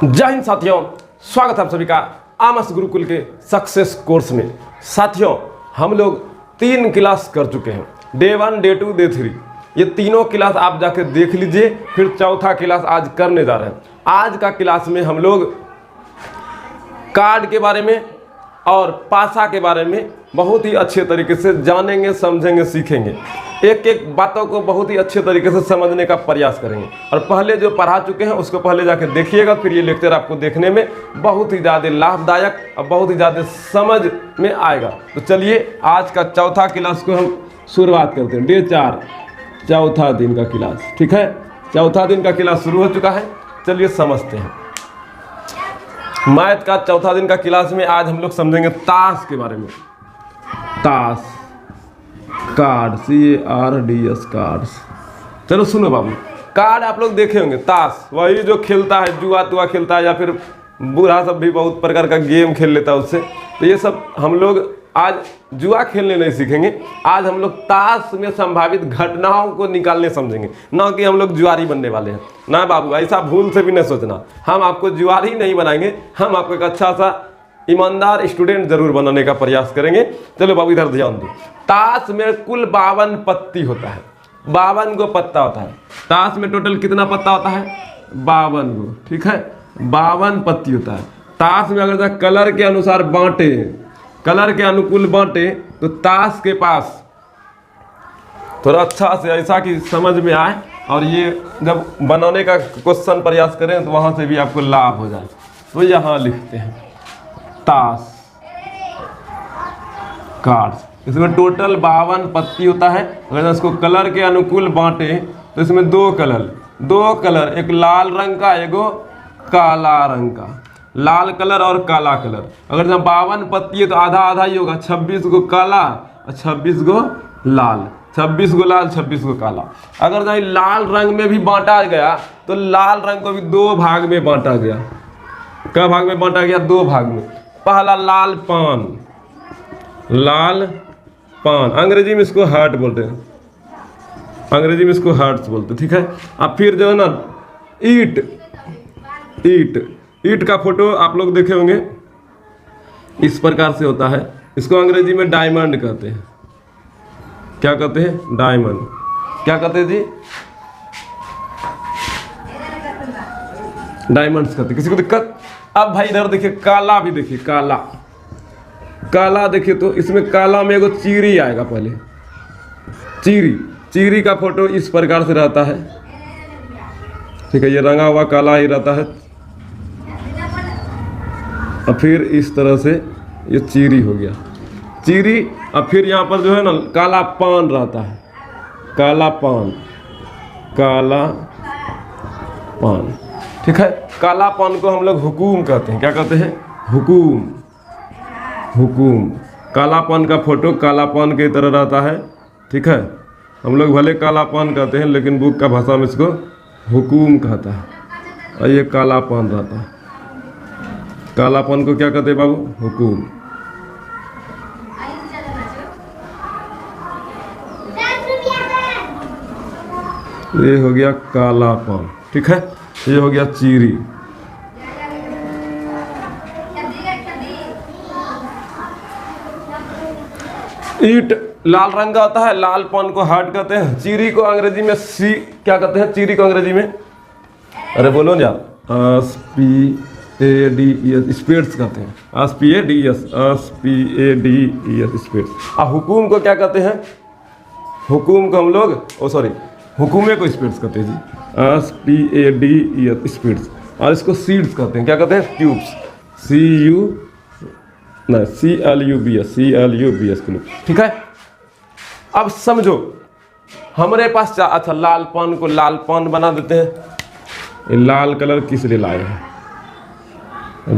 जय हिंद साथियों, स्वागत है आप सभी का आमस गुरुकुल के सक्सेस कोर्स में। साथियों, हम लोग 3 क्लास कर चुके हैं, डे 1, डे 2, डे 3। ये तीनों क्लास आप जाके देख लीजिए, फिर चौथा क्लास आज करने जा रहे हैं। आज का क्लास में हम लोग कार्ड के बारे में और पासा के बारे में बहुत ही अच्छे तरीके से जानेंगे, समझेंगे, सीखेंगे। एक एक बातों को बहुत ही अच्छे तरीके से समझने का प्रयास करेंगे। और पहले जो पढ़ा चुके हैं उसको पहले जाके देखिएगा, फिर ये लेक्चर आपको देखने में बहुत ही ज़्यादा लाभदायक और बहुत ही ज़्यादा समझ में आएगा। तो चलिए आज का चौथा क्लास को हम शुरुआत करते हैं। डे 4 चौथा दिन का क्लास, ठीक है। चौथा दिन का क्लास शुरू हो चुका है, चलिए समझते हैं। मैथ का चौथा दिन का क्लास में आज हम लोग समझेंगे ताश के बारे में। ताश, कार्ड, CARDS, कार्ड्स। चलो सुनो बाबू, कार्ड आप लोग देखे होंगे। ताश वही जो खेलता है, जुआ तुआ खेलता है, या फिर बूढ़ा सब भी बहुत प्रकार का गेम खेल लेता है उससे। तो ये सब हम लोग आज जुआ खेलने नहीं सीखेंगे, आज हम लोग ताश में संभावित घटनाओं को निकालने समझेंगे। ना कि हम लोग जुआरी बनने वाले हैं, ना बाबू, ऐसा भूल से भी नहीं सोचना। हम आपको जुआरी नहीं बनाएंगे, हम आपको एक अच्छा सा ईमानदार स्टूडेंट जरूर बनाने का प्रयास करेंगे। चलो बाबू इधर ध्यान दो। ताश में कुल 52 पत्ती होता है, 52 गो पत्ता होता है। ताश में टोटल कितना पत्ता होता है? 52 गो, ठीक है। 52 पत्ती होता है। ताश में अगर कलर के अनुसार बांटे, कलर के अनुकूल बांटे, तो ताश के पास थोड़ा अच्छा से ऐसा कि समझ में आए, और ये जब बनाने का क्वेश्चन प्रयास करें तो वहां से भी आपको लाभ हो जाए। तो यहाँ लिखते हैं ताश कार्ड्स। इसमें टोटल 52 पत्ती होता है। अगर इसको कलर के अनुकूल बांटे तो इसमें दो कलर, एक लाल रंग का, एगो काला रंग का। लाल कलर और काला कलर। अगर जहाँ 52 पत्ती है तो आधा आधा ही होगा, 26 गो काला और 26 गो लाल। 26 गो लाल, 26 गो काला। अगर जहाँ लाल रंग में भी बांटा गया तो लाल रंग को भी 2 भाग में बांटा गया। क्या भाग में बांटा गया? 2 भाग में। पहला लाल पान, लाल पान, अंग्रेजी में इसको हार्ट बोलते हैं, अंग्रेजी में इसको हार्ट्स बोलते हैं, ठीक है। अब फिर जो है ना ईट का फोटो आप लोग देखे होंगे, इस प्रकार से होता है। इसको अंग्रेजी में डायमंड कहते हैं। क्या कहते हैं? डायमंड। क्या कहते हैं जी? डायमंड्स कहते हैं। किसी को दिक्कत? अब भाई इधर देखिए, काला भी देखिए, काला देखिए तो इसमें काला में एगो चीरी आएगा। पहले चीरी का फोटो इस प्रकार से रहता है, ठीक है। ये रंगा हुआ काला ही रहता है। और फिर इस तरह से ये चीरी हो गया, चीरी। और फिर यहाँ पर जो है ना काला पान रहता है, काला पान, ठीक है। काला पान को हम लोग हुकूम कहते हैं। क्या कहते हैं? हुकूम। काला पान का फोटो काला पान की तरह रहता है, ठीक है। हम लोग भले काला पान कहते हैं, लेकिन बुक का भाषा में इसको हुकूम कहता है। और ये काला पान रहता है। काला पान को क्या कहते हैं बाबू? हुकूम। ये हो गया काला पान, ठीक है। ये हो गया चीरी। ईट लाल रंग का होता है, लाल पान को हार्ट कहते हैं। चीरी को अंग्रेजी में क्या कहते हैं? चीरी को अंग्रेजी में, अरे बोलो ना, SPADES, स्पेड्स कहते हैं। SPADES, spades. और हुकूम को क्या कहते हैं? हुकूम को हम लोग हुकूमे को स्पेड्स कहते हैं जी, SPADES, स्पेड्स। और इसको सीड्स कहते हैं। क्या कहते हैं? ट्यूब्स, CLUBS, ठीक है। अब समझो, हमारे पास अच्छा लाल पान को लाल पान बना देते हैं। ये लाल कलर किस लिए लाए हैं?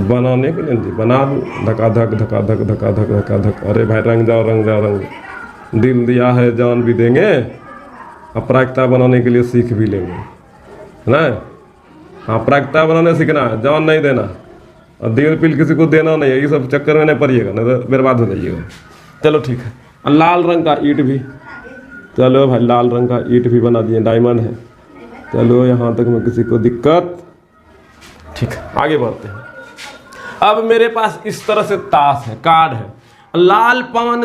बनाने के लिए बना दो, धका धक। अरे भाई रंग जाओ, दिल दिया है जान भी देंगे। अपरागता बनाने के लिए सीख भी लेंगे, है ना। हाँ, अपरागता बनाने सीखना है, जान नहीं देना। और दिल पिल किसी को देना नहीं है, ये सब चक्कर में नहीं पड़िएगा, नहीं तो बर्बाद हो जाइएगा। चलो ठीक है। और लाल रंग का ईट भी, चलो भाई लाल रंग का ईट भी बना दिए, डायमंड है। चलो यहाँ तक में किसी को दिक्कत? ठीक है, आगे बढ़ते हैं। अब मेरे पास इस तरह से ताश है, कार्ड है, लाल पान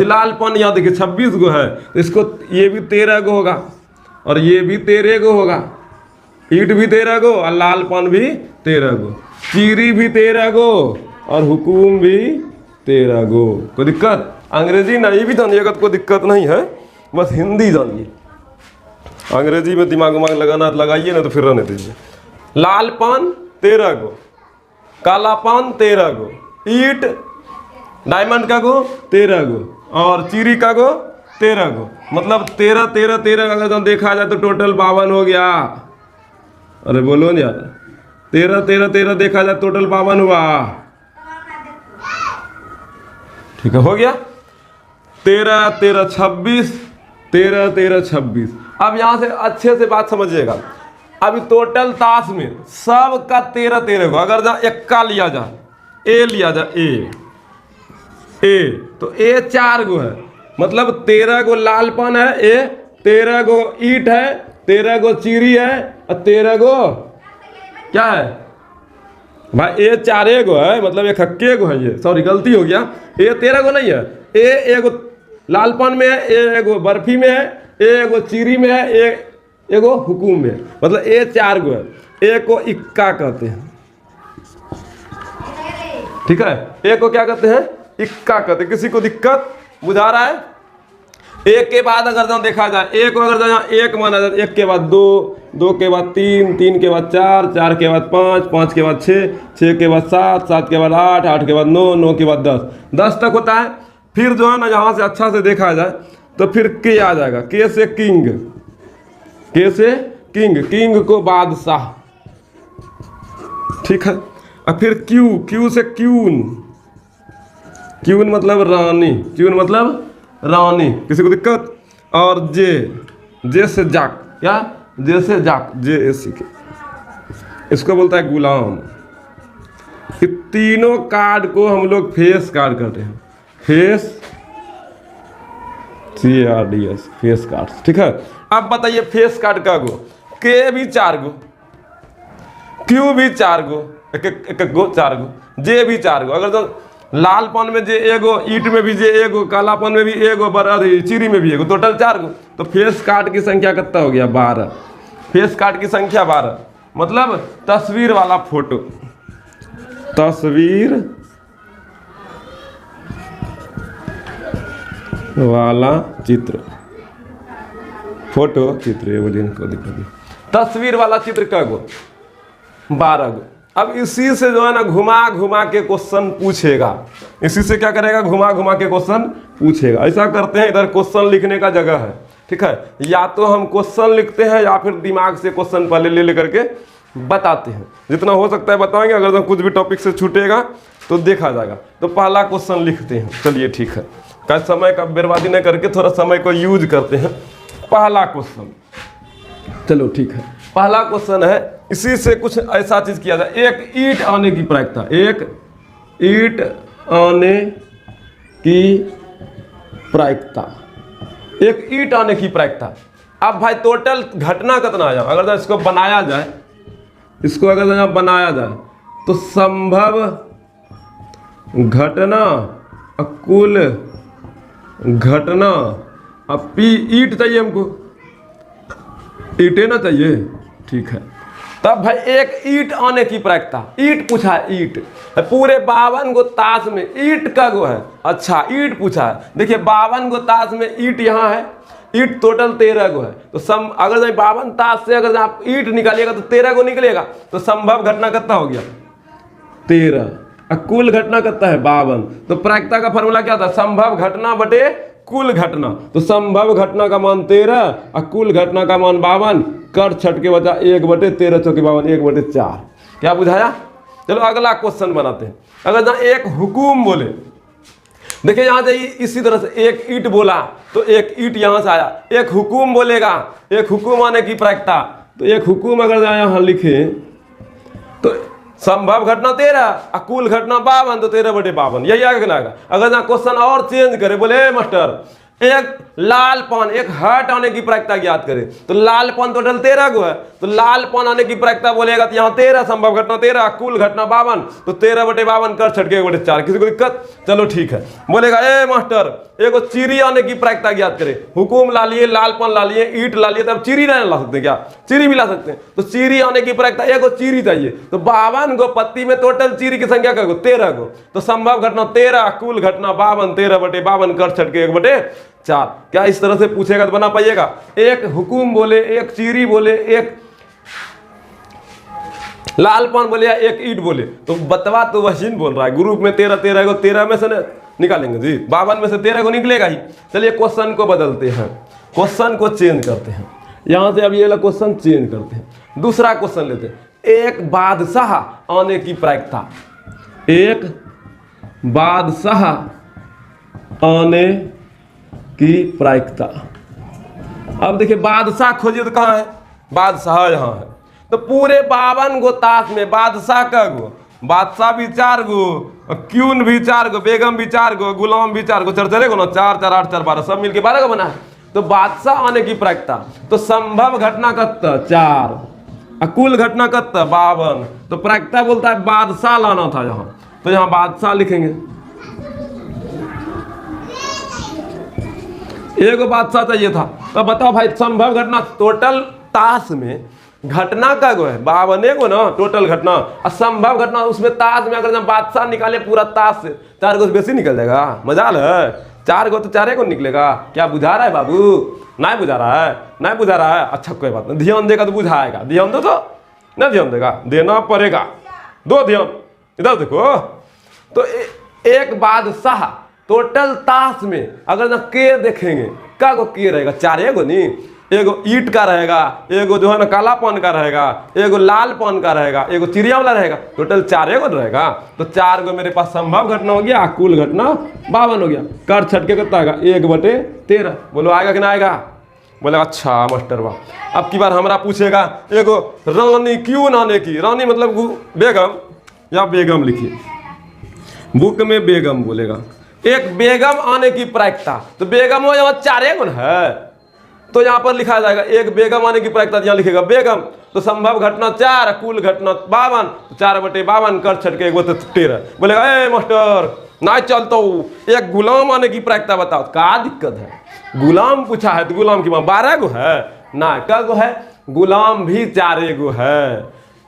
लाल पान यहाँ देखिए 26 गो है, तो इसको ये भी 13 गो होगा और ये भी 13 गो होगा, ईट भी 13 गो और लाल पान भी 13 गो, चीरी भी 13 गो और हुकुम भी 13 गो। कोई दिक्कत? अंग्रेजी नहीं भी जानिएगा तो कोई दिक्कत नहीं है, बस हिंदी जानिए। अंग्रेजी में दिमाग लगाना लगाइए ना तो फिर रहने दीजिए। लाल पान 13 गो, काला पान 13 गो, ईट डायमंड का गो 13 गो और चीरी का गो 13 गो, मतलब 13 13 13 अगर देखा जाए तो टोटल 52 हो गया। अरे बोलो ना यार, 13 13 13 देखा जाए टोटल 52 हुआ। ठीक है, हो गया 13 13 26, 13 13 26। अब यहां से अच्छे से बात समझिएगा। अभी टोटल ताश में सब का 13 13 को अगर जहाँ इक्का लिया जाए, ए लिया जाए, ए तो ए 4 गो है, मतलब 13 गो लाल पान है, ए 13 गो ईट है, 13 गो चीरी है और 13 गो क्या है भाई, ए 4 गो है, मतलब एक हक्के गो है। ये सॉरी गलती हो गया, ए 13 गो नहीं है, ए एगो लाल पान में है, ए एगो बर्फी में है, ए एगो चीरी में है, ए एगो हुकुम में है, मतलब ए 4 गो है। ए को इक्का कहते हैं, ठीक है, ए को क्या कहते हैं? इक्का कहते हैं। किसी को दिक्कत बुझा रहा है? एक के बाद अगर जहाँ देखा जाए, एक अगर जहाँ एक माना जाए, एक के बाद 2, 2 के बाद 3, 3 के बाद 4, 4 के बाद 5, 5 के बाद 6, 6 के बाद 7, 7 के बाद 8, 8 के बाद 9, 9 के बाद 10, 10 तक होता है। फिर जो है ना यहाँ से अच्छा से देखा जाए तो फिर के आ जाएगा, के से किंग, के से किंग, किंग को बादशाह, ठीक है। और फिर क्यू, क्यू से क्यून, क्यून मतलब रानी, क्यून मतलब रानी, किसी को दिक्कत? और जे, जे से जाक, क्या? जे से जाक, जे एसी के, इसको बोलता है गुलाम। ये तीनों कार्ड को हम लोग फेस कार्ड कहते हैं, फेस CARDS, फेस कार्ड, ठीक है। अब बताइए फेस कार्ड का गो, के भी 4 गो, क्यू भी 4 गो, एक गो 4 गो, जे भी 4 गो। अगर तो लाल पान में जे एगो, ईट में भी जे एगो, काला पान में भी एगो, चीरी में भी एगो, टोटल 4 गो। तो फेस कार्ड की संख्या कितना हो गया? 12। फेस कार्ड की संख्या 12, मतलब तस्वीर वाला फोटो, तस्वीर वाला चित्र, फोटो चित्र, ये बोलिए को दिक्कत, तस्वीर वाला चित्र का गो? 12 गो। अब इसी से जो है ना घुमा घुमा के क्वेश्चन पूछेगा, इसी से क्या करेगा? घुमा घुमा के क्वेश्चन पूछेगा। ऐसा करते हैं, इधर क्वेश्चन लिखने का जगह है, ठीक है, या तो हम क्वेश्चन लिखते हैं या फिर दिमाग से क्वेश्चन पहले ले लेकर के बताते हैं, जितना हो सकता है बताएंगे। अगर तो कुछ भी टॉपिक से छूटेगा तो देखा जाएगा। तो पहला क्वेश्चन लिखते हैं, चलिए ठीक है, क्या समय का बर्बादी न करके थोड़ा समय को यूज करते हैं। पहला क्वेश्चन, चलो ठीक है, पहला क्वेश्चन है, इसी से कुछ ऐसा चीज किया जाए। एक ईंट आने की प्रायिकता, एक ईंट आने की प्रायिकता, एक ईंट आने की प्रायिकता। अब भाई टोटल घटना कितना आ जाए? अगर इसको बनाया जाए, इसको अगर बनाया जाए तो संभव घटना, कुल घटना, अब पी ईंट चाहिए हमको, ईंटें ना चाहिए, ठीक है। तब भाई एक ईंट आने की प्रायिकता, ईंट पूछा है, ईंट पूरे 52 गो ताश में ईंट का गो है। अच्छा ईंट पूछा है, देखिए 52 गो ताश में ईंट यहाँ है, ईंट टोटल 13 गो है। तो अगर 52 ताश से अगर आप ईंट निकालिएगा तो 13 गो निकलेगा। तो संभव घटना कितना हो गया? 13। कुल घटना कितना है? 52। तो प्रायिकता का फॉर्मूला क्या था? संभव घटना बटे कुल घटना। तो संभव घटना का मान 13 और कुल घटना का मान 52, कर छट के बचा 1 बटे 13 चौके 52, 1 बटे 4। क्या बुझाया? चलो अगला क्वेश्चन बनाते हैं। अगर जहाँ एक हुकुम बोले, देखिए यहाँ से इसी तरह से एक ईंट बोला तो एक ईंट यहाँ से आया, एक हुकुम बोलेगा, एक हुकुम आने की प्रायिकता। तो एक हुकुम अगर यहाँ लिखे तो संभव घटना 13 और कुल घटना 52, तो 13 बटे 52, यही आगे आएगा। अगर यहाँ क्वेश्चन और चेंज करे, बोले मास्टर एक लालपन, एक हट आने की प्रायिकता ज्ञात करें। तो लालपन टोटल 13 गो है, तो लालपन आने की प्रायिकता बोलेगा तो यहाँ 13, संभव घटना 13, कुल घटना 52, तो 13/52 कर छटके 1/4। किसी को दिक्कत? चलो ठीक है। बोलेगा ए मास्टर एगो चीरी आने की प्रायिकता ज्ञात करें। हुकुम ला लिए, लालपन ला लिए, ईट ला लिए, तब चीरी नहीं ला सकते क्या? चीरी भी ला सकते हैं। तो चीरी आने की प्रायिकता एगो चीरी चाहिए, तो 52 गो पत्ती में टोटल चीरी की संख्या क्या? 13 गो। तो संभव घटना 13, कुल घटना 52, 13/52 कर छटके 1/4। क्या इस तरह से पूछेगा तो बना पाइएगा? एक हुकुम बोले, एक चीरी बोले, एक लालपन बोले या एक ईट बोले, तो बतवा तो वहीन बोल रहा है। ग्रुप में 13 को 13 में से निकालेंगे जी, 52 में से 13 को निकलेगा ही। चलिए क्वेश्चन को बदलते हैं, क्वेश्चन को चेंज करते हैं। यहां से अब ये वाला क्वेश्चन चेंज करते हैं, दूसरा क्वेश्चन लेते हैं। एक बादशाह आने की प्रायिकता, एक बादशाह आने की प्रायिकता। अब देखिए बादशाह खोजिए तो कहाँ है? बादशाह यहाँ है। तो पूरे 52 गो ताश में बादशाह का गो, बादशाह भी 4 गो, क्यून भी 4 गो, बेगम भी 4 गो, गुलाम भी 4 गो, चले गो ना, 4 4 8 4 12, सब मिलके 12 गो बना है। तो बादशाह आने की प्रायिकता, तो संभव घटना कत्ता 4, कुल घटना कत्ता 52। तो प्रायिकता बोलता है बादशाह लाना था यहाँ, तो यहाँ बादशाह लिखेंगे। एगो बादशाह चाहिए था। तो बताओ भाई संभव घटना टोटल ताश में घटना का गो है 52 गो ना टोटल घटना, और संभव घटना उसमें ताश में अगर बादशाह निकाले पूरा ताश से 4 गो से बेसी निकल जाएगा। मजाल है, 4 गो तो 4 गो निकलेगा। क्या बुझा रहा है बाबू? नहीं बुझा रहा है, नहीं बुझा रहा है। अच्छा कोई बात नहीं, ध्यान देगा तो बुझाएगा। ध्यान दो तो ना, ध्यान देगा, देना पड़ेगा। दो ध्यान, इधर देखो। तो एक बादशाह टोटल ताश में अगर ना के देखेंगे, का गो के रहेगा? 4 गो नहीं, एगो ईट का रहेगा, एगो जो है ना कालापन का रहेगा, एगो लालपन का रहेगा, एगो चिड़िया वाला रहेगा, टोटल 4 गो रहेगा। तो 4 गो मेरे पास संभव घटना हो गया, कुल घटना 52 हो गया। कर छटके कितना आएगा? 1/13। बोलो आएगा कि ना आएगा? बोले अच्छा मास्टर वाह। अब की बार हमारा पूछेगा एगो रानी क्यों आने की, रानी मतलब बेगम या बेगम लिखिए, बुक में बेगम बोलेगा। एक बेगम आने की प्रायिकता, तो बेगम हो यहाँ 4 गो है, तो यहाँ पर लिखा जाएगा एक बेगम आने की प्रायिकता, यहाँ लिखेगा बेगम। तो संभव घटना 4, कुल घटना 52, तो 4/52 कर छटके 1/13। बोलेगा ए मास्टर ना चलता हूँ, एक गुलाम आने की प्रायिकता बताओ। क्या दिक्कत है? गुलाम पूछा है तो गुलाम की वहाँ 12 गो है ना, क्या गो है? गुलाम भी 4 गो है,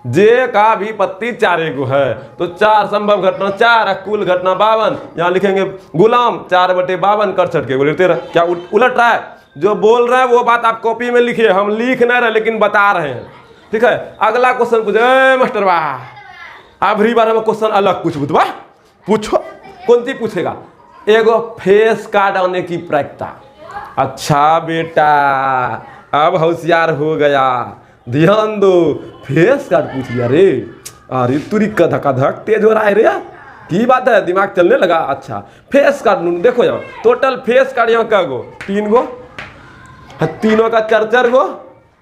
जे का भी पत्ती 4 गो है। तो 4 संभव घटना 4, कुल घटना 52, यहाँ लिखेंगे गुलाम 4/52 कर छटके 1/13। क्या उलट रहा है? जो बोल रहे हैं वो बात आप कॉपी में लिखिए, हम लिख नहीं रहे लेकिन बता रहे हैं। ठीक है, अगला क्वेश्चन पूछे मास्टर वाह। अगली बार हम क्वेश्चन अलग पूछबू, वाह पूछो। कौन सी पूछेगा? एगो फेस कार्ड आने की प्रायिकता। अच्छा बेटा अब होशियार हो गया, ध्यान दो। फेस कार्ड पूछ लिया रे, अरे तुरी धक तेज हो रहा है रे, की बात है? दिमाग चलने लगा। अच्छा फेस कार्ड देखो यहाँ, टोटल फेस कार्ड यहाँ का गो 3 गो, तीनों का 4 गो,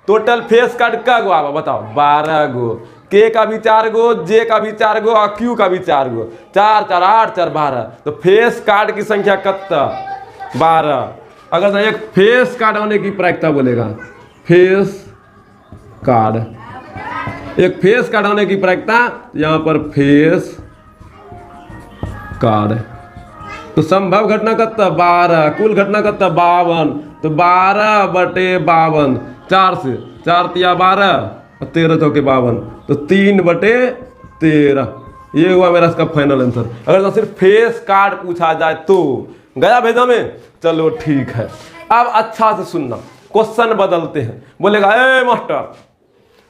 टोटल फेस कार्ड का गो आवा बताओ? 12 गो। के का भी 4 गो, जे का भी 4 गो, और क्यू का भी 4 गो, 4 4 8 4 12। तो फेस कार्ड की संख्या कितना? 12। अगर एक फेस कार्ड आने की प्रायिकता बोलेगा, फेस कार्ड, एक फेस कार्ड आने की प्रायिकता, यहाँ पर फेस कार्ड। तो संभव घटना कितना? 12, कुल घटना कितना? 52। तो 12/52, 4 से 4 तिया 12, 13 चौके 52, तो 3/13। ये हुआ मेरा इसका फाइनल आंसर। अगर तो सिर्फ फेस कार्ड पूछा जाए तो गया भेजा में। चलो ठीक है, अब अच्छा से सुनना, क्वेश्चन बदलते हैं। बोलेगा ए मास्टर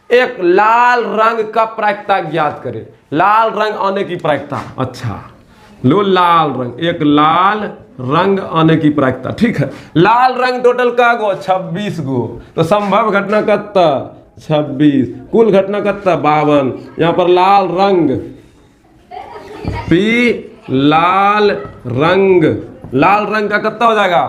एक लाल रंग का प्रायिकता ज्ञात करे, लाल रंग आने की प्रायिकता। अच्छा लो लाल रंग, एक लाल रंग आने की प्रायिकता। ठीक है, लाल रंग टोटल का गो 26 गो। तो संभव घटना कितना? 26, कुल घटना कितना? 52। यहाँ पर लाल रंग पी, लाल रंग, लाल रंग का कितना हो जाएगा?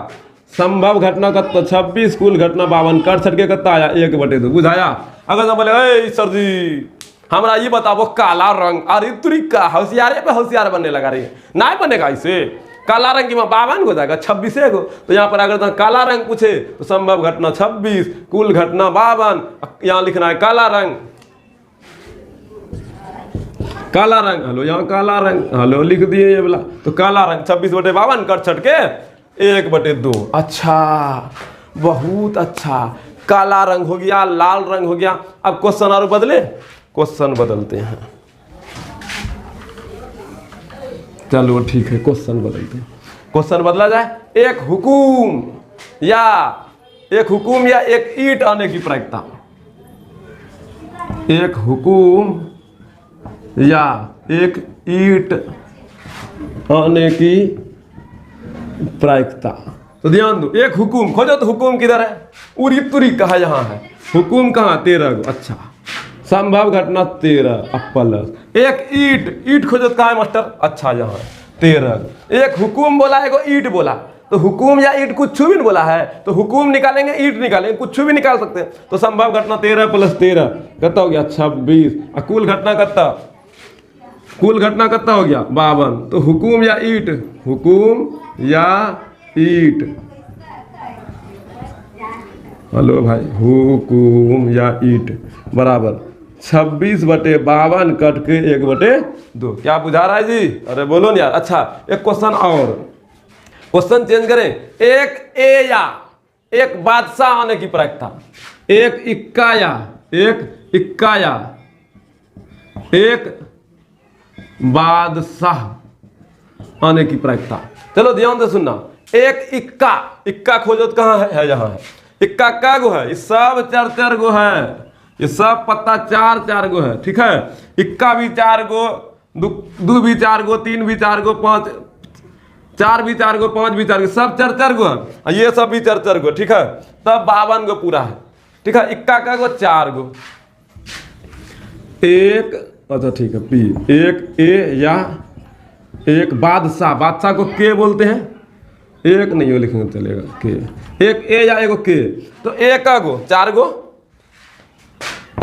संभव घटना कितना? 26, कुल घटना 52, कर छटके कितना आया? 1/2। बुझाया? अगर ना बोले ए सर जी हमरा ये बताओ काला रंग, अरे तुरी का होशियारे पे होशियार बनने लगा रे, नहीं बनेगा इसे। काला रंग की 52 हो जाएगा, 26 को। तो यहाँ पर अगर काला रंग पूछे तो संभव घटना 26, कुल घटना 52, यहाँ लिखना है काला रंग, काला रंग। हेलो यहाँ काला रंग, हेलो लिख दिए ये वाला। तो काला रंग 26/52 कट छट के 1/2। अच्छा, बहुत अच्छा। काला रंग हो गया, लाल रंग हो गया। अब क्वेश्चन और बदले, क्वेश्चन बदलते हैं। चलो ठीक है, क्वेश्चन बदलते हैं। क्वेश्चन बदला जाए, एक हुकुम या एक ईंट आने की प्रायिकता। एक हुकुम या एक ईंट आने की प्रायिकता। तो ध्यान दो, एक हुकुम खोजो तो हुकुम किधर है? उरी तुरी कहा यहाँ है, हुकुम कहाँ? 13 को। अच्छा, संभव घटना 13 प्लस एक ईंट खोजो तो कहाँ है मास्टर? अच्छा यहाँ 13। एक हुकुम बोला, एक ईंट बोला। तो हुकुम या ईंट कुछ भी नहीं बोला है, तो हुकुम निकालेंगे, ईंट निकालेंगे, कुछ भी निकाल सकते हैं। तो संभव घटना 13 + 13 कितना हो गया? 26। और कुल घटना कितना? कुल घटना कितना हो गया? 52। तो हुकुम या ईंट, हुकुम या ईंट, हेलो भाई, हुकुम या ईंट बराबर 26/52 कट के 1/2। क्या बुझा रहा है जी? अरे बोलो ना यार। अच्छा, एक क्वेश्चन और, क्वेश्चन चेंज करें। एक ए या एक बादशाह आने की प्रायिकता। एक इक्का या एक बादशाह आने की प्रायिकता। चलो ध्यान से सुनना। एक इक्का खोजो तो कहाँ है? यहाँ है। इक्का का गो है? इस सब 4 गो है, ये सब पत्ता 4 गो है। ठीक है, इक्का भी 4 गो, दो भी 4 गो, 3 भी 4 गो, 5 4 भी 4 गो, 5 भी 4 गो, सब 4 गो है। ये सब भी 4 गो। ठीक है, तब 52 गो पूरा है। ठीक है, इक्का का गो 4 गो। एक, अच्छा ठीक है, पी एक ए या एक बादशाह को के बोलते हैं। एक नहीं हो लिखेंगे चलेगा, के। एक ए या एगो के, तो ए का गो 4 गो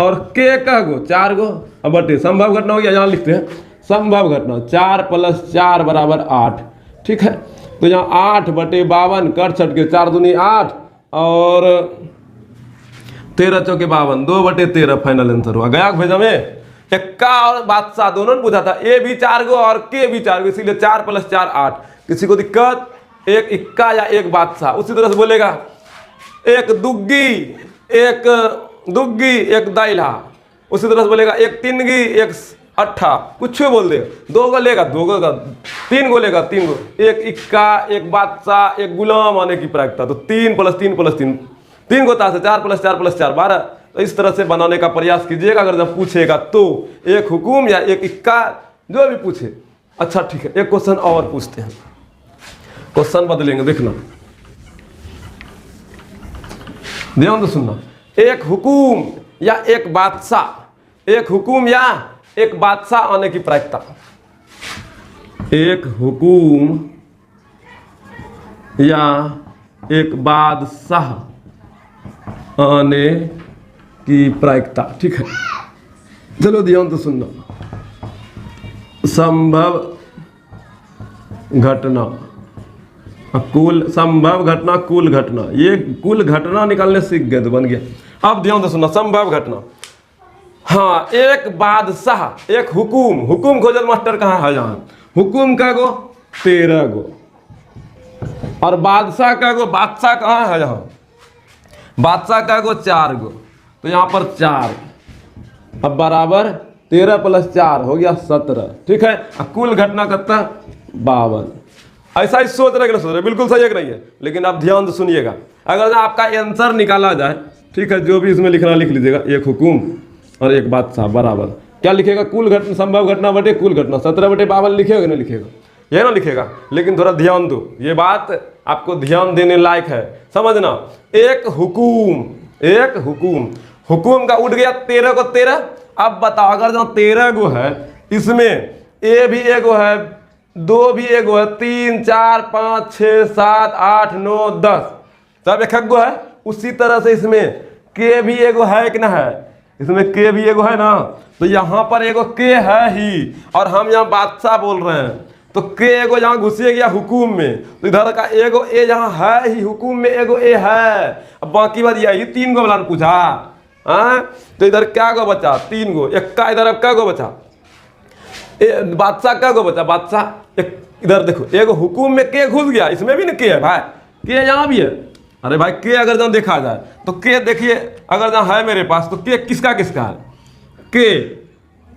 और के का गो 4 गो। अब बटे संभव घटना हो गया, यहाँ लिखते हैं संभव घटना 4 + 4 = 8। ठीक है, तो यहाँ 8/52 कट छट के 4 दूनी 8 और 13 चौके 52, 2/13 फाइनल आंसर हुआ। गया भेजा में इक्का और बादशाह दोनों ने पूछा था, ए भी 4 गो और के भी 4 गो, इसीलिए 4 + 4 8। किसी को दिक्कत? एक इक्का या एक बादशाह। उसी तरह से बोलेगा एक दुग्गी एक दैला। उसी तरह से बोलेगा एक तिनगी एक अट्ठा, कुछ भी बोल दे। 2 गो लेगा 2 गो का, 3 गो लेगा 3 गो। एक इक्का, एक बादशाह, एक गुलाम आने की प्रायिकता। तो 3 + 3 + 3 3 को होता है 4 + 4 + 4 12। तो इस तरह से बनाने का प्रयास कीजिएगा अगर जब पूछेगा तो। एक हुकुम या एक इक्का, जो भी पूछे। अच्छा ठीक है, एक क्वेश्चन और पूछते हैं। क्वेश्चन बदलेंगे, देखना ध्यान से सुनना। एक हुकुम या एक बादशाह, एक हुकुम या एक बादशाह आने की प्रायिकता। एक हुकुम या एक बादशाह आने की प्रायिकता। ठीक है, चलो ध्यान से सुनना। संभव घटना, कुल संभव घटना, कुल घटना। ये कुल घटना निकालने सीख गए तो बन गया। अब ध्यान से सुनना, संभव घटना। हाँ, एक बादशाह, एक हुकुम खोजल मास्टर कहाँ है? यहाँ हुकुम का गो 13 गो और बादशाह का गो, बादशाह कहाँ है? यहाँ बादशाह का गो 4 गो। तो यहाँ पर 4, अब बराबर 13 + 4 हो गया 17। ठीक है, कुल घटना कितना? 52। ऐसा ही सोच रहे कि नहीं सोच रहे? बिल्कुल सही है कि नहीं है? लेकिन आप ध्यान से सुनिएगा, अगर आपका आंसर निकाला जाए, ठीक है, जो भी इसमें लिखना लिख लीजिएगा। एक हुकुम और एक बादशाह बराबर क्या लिखेगा? कुल घटना, संभव घटना बटे कुल घटना। 17/52 लिखेगा नहीं लिखेगा? ये ना लिखेगा। लेकिन थोड़ा ध्यान दो, ये बात आपको ध्यान देने लायक है, समझना। एक हुकुम का उठ गया 13 को 13। अब बताओ, अगर जो 13 गो है, इसमें ए भी एगो है, 2 भी एगो है, 3 4 5 6 7 8 9 10, सब एक गो है। उसी तरह से इसमें के भी एगो है कि ना है? इसमें के भी एगो है ना, तो यहाँ पर एगो के है ही। और हम यहाँ बादशाह बोल रहे हैं, तो के एगो जहाँ घुसिए गया हुकुम में, तो इधर का एगो ए जहाँ है ही हुकुम में एगो ए है। अब बाकी बात यही 3 गो वाला ने पूछा। हाँ, तो इधर क्या गो बचा? 3 गो। इक्का इधर अब क्या गो बचा? बादशाह क्या गो बचा? बादशाह एक इधर देखो, एगो हुकुम में के घुस गया, इसमें भी ना के है भाई, के यहाँ भी है। अरे भाई के अगर जहाँ देखा जाए तो के देखिए, अगर जहाँ है मेरे पास तो के किसका किसका है? के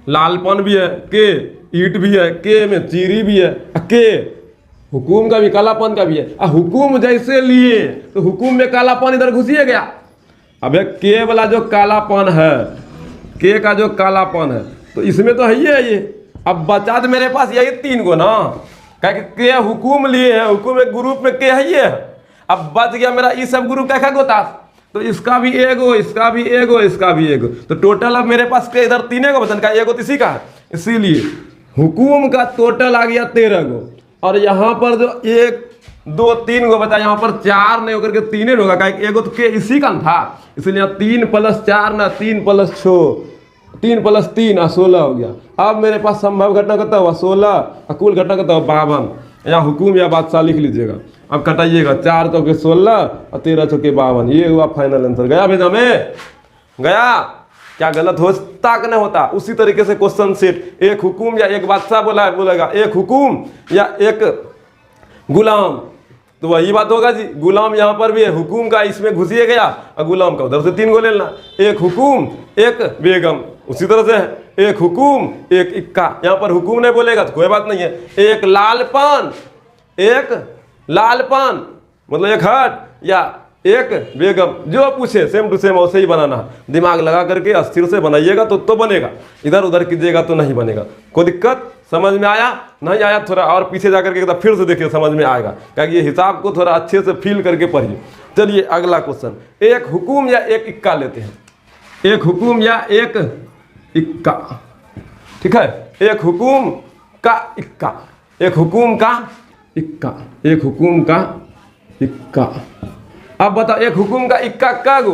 लालपन भी है, के ईट भी है, के में चीरी भी है, के हुकुम का भी कालापन का भी है। हुकुम जैसे लिए तो हुकुम में कालापन इधर घुसिए गया। अब के वाला जो कालापन है, के का जो कालापन है, तो इसमें तो है ही है ये। अब बचा तो मेरे पास यही 3 गो ना, क्या के हुकुम लिए है, हुकुम एक ग्रुप में के है ये। अब बच गया मेरा ये सब ग्रुप क्या गोता, तो इसका भी एगो, इसका भी एगो, इसका भी एगो, तो टोटल अब मेरे पास के इधर 3 गो बचन का, एगो इसी का है। इसीलिए हुकुम का टोटल आ गया 13 गो, और यहाँ पर जो 1 2 3 गो बचा, यहाँ पर 4 नहीं होकर के 3 होगा, क्या एगो तो के इसी का था। इसलिए 3 + 4 ना 3 + 6, 3 + 3 16 हो गया। अब मेरे पास संभव घटना कितना हुआ? 16, कुल घटना कितना हुआ? 52। यहाँ हुकुम या बादशाह लिख लीजिएगा। अब कटाइएगा, 4 चौके 16 और 13 चौके 52, ये हुआ फाइनल आंसर। गया भेजा में? गया? क्या गलत होता कि नहीं होता? उसी तरीके से क्वेश्चन सेट, एक हुकुम या एक बादशाह बोलेगा, एक हुकुम या एक गुलाम, तो वही बात होगा जी। गुलाम यहाँ पर भी है, हुकुम का इसमें घुसिए गया और गुलाम का उधर से 3 गो लेना। एक हुकुम एक बेगम, उसी तरह से है, एक हुकुम एक इक्का। यहाँ पर हुकुम नहीं बोलेगा तो कोई बात नहीं है। एक लालपान, एक लालपान मतलब एक हट या एक बेगम, जो पूछे सेम टू सेम वैसे ही बनाना है। दिमाग लगा करके अस्थिर से बनाइएगा तो बनेगा, इधर उधर कीजिएगा तो नहीं बनेगा। कोई दिक्कत? समझ में आया? नहीं आया थोड़ा और पीछे जाकर के फिर से देखिए, समझ में आएगा, क्योंकि ये हिसाब को थोड़ा अच्छे से फील करके पढ़िए। चलिए अगला क्वेश्चन, एक हुकुम या एक इक्का लेते हैं। एक हुकुम या एक इक्का, ठीक है? एक हुकुम का इक्का, एक हुकुम का इक्का, एक हुकुम का इक्का। अब बताओ एक हुकुम का इक्का क्या गो?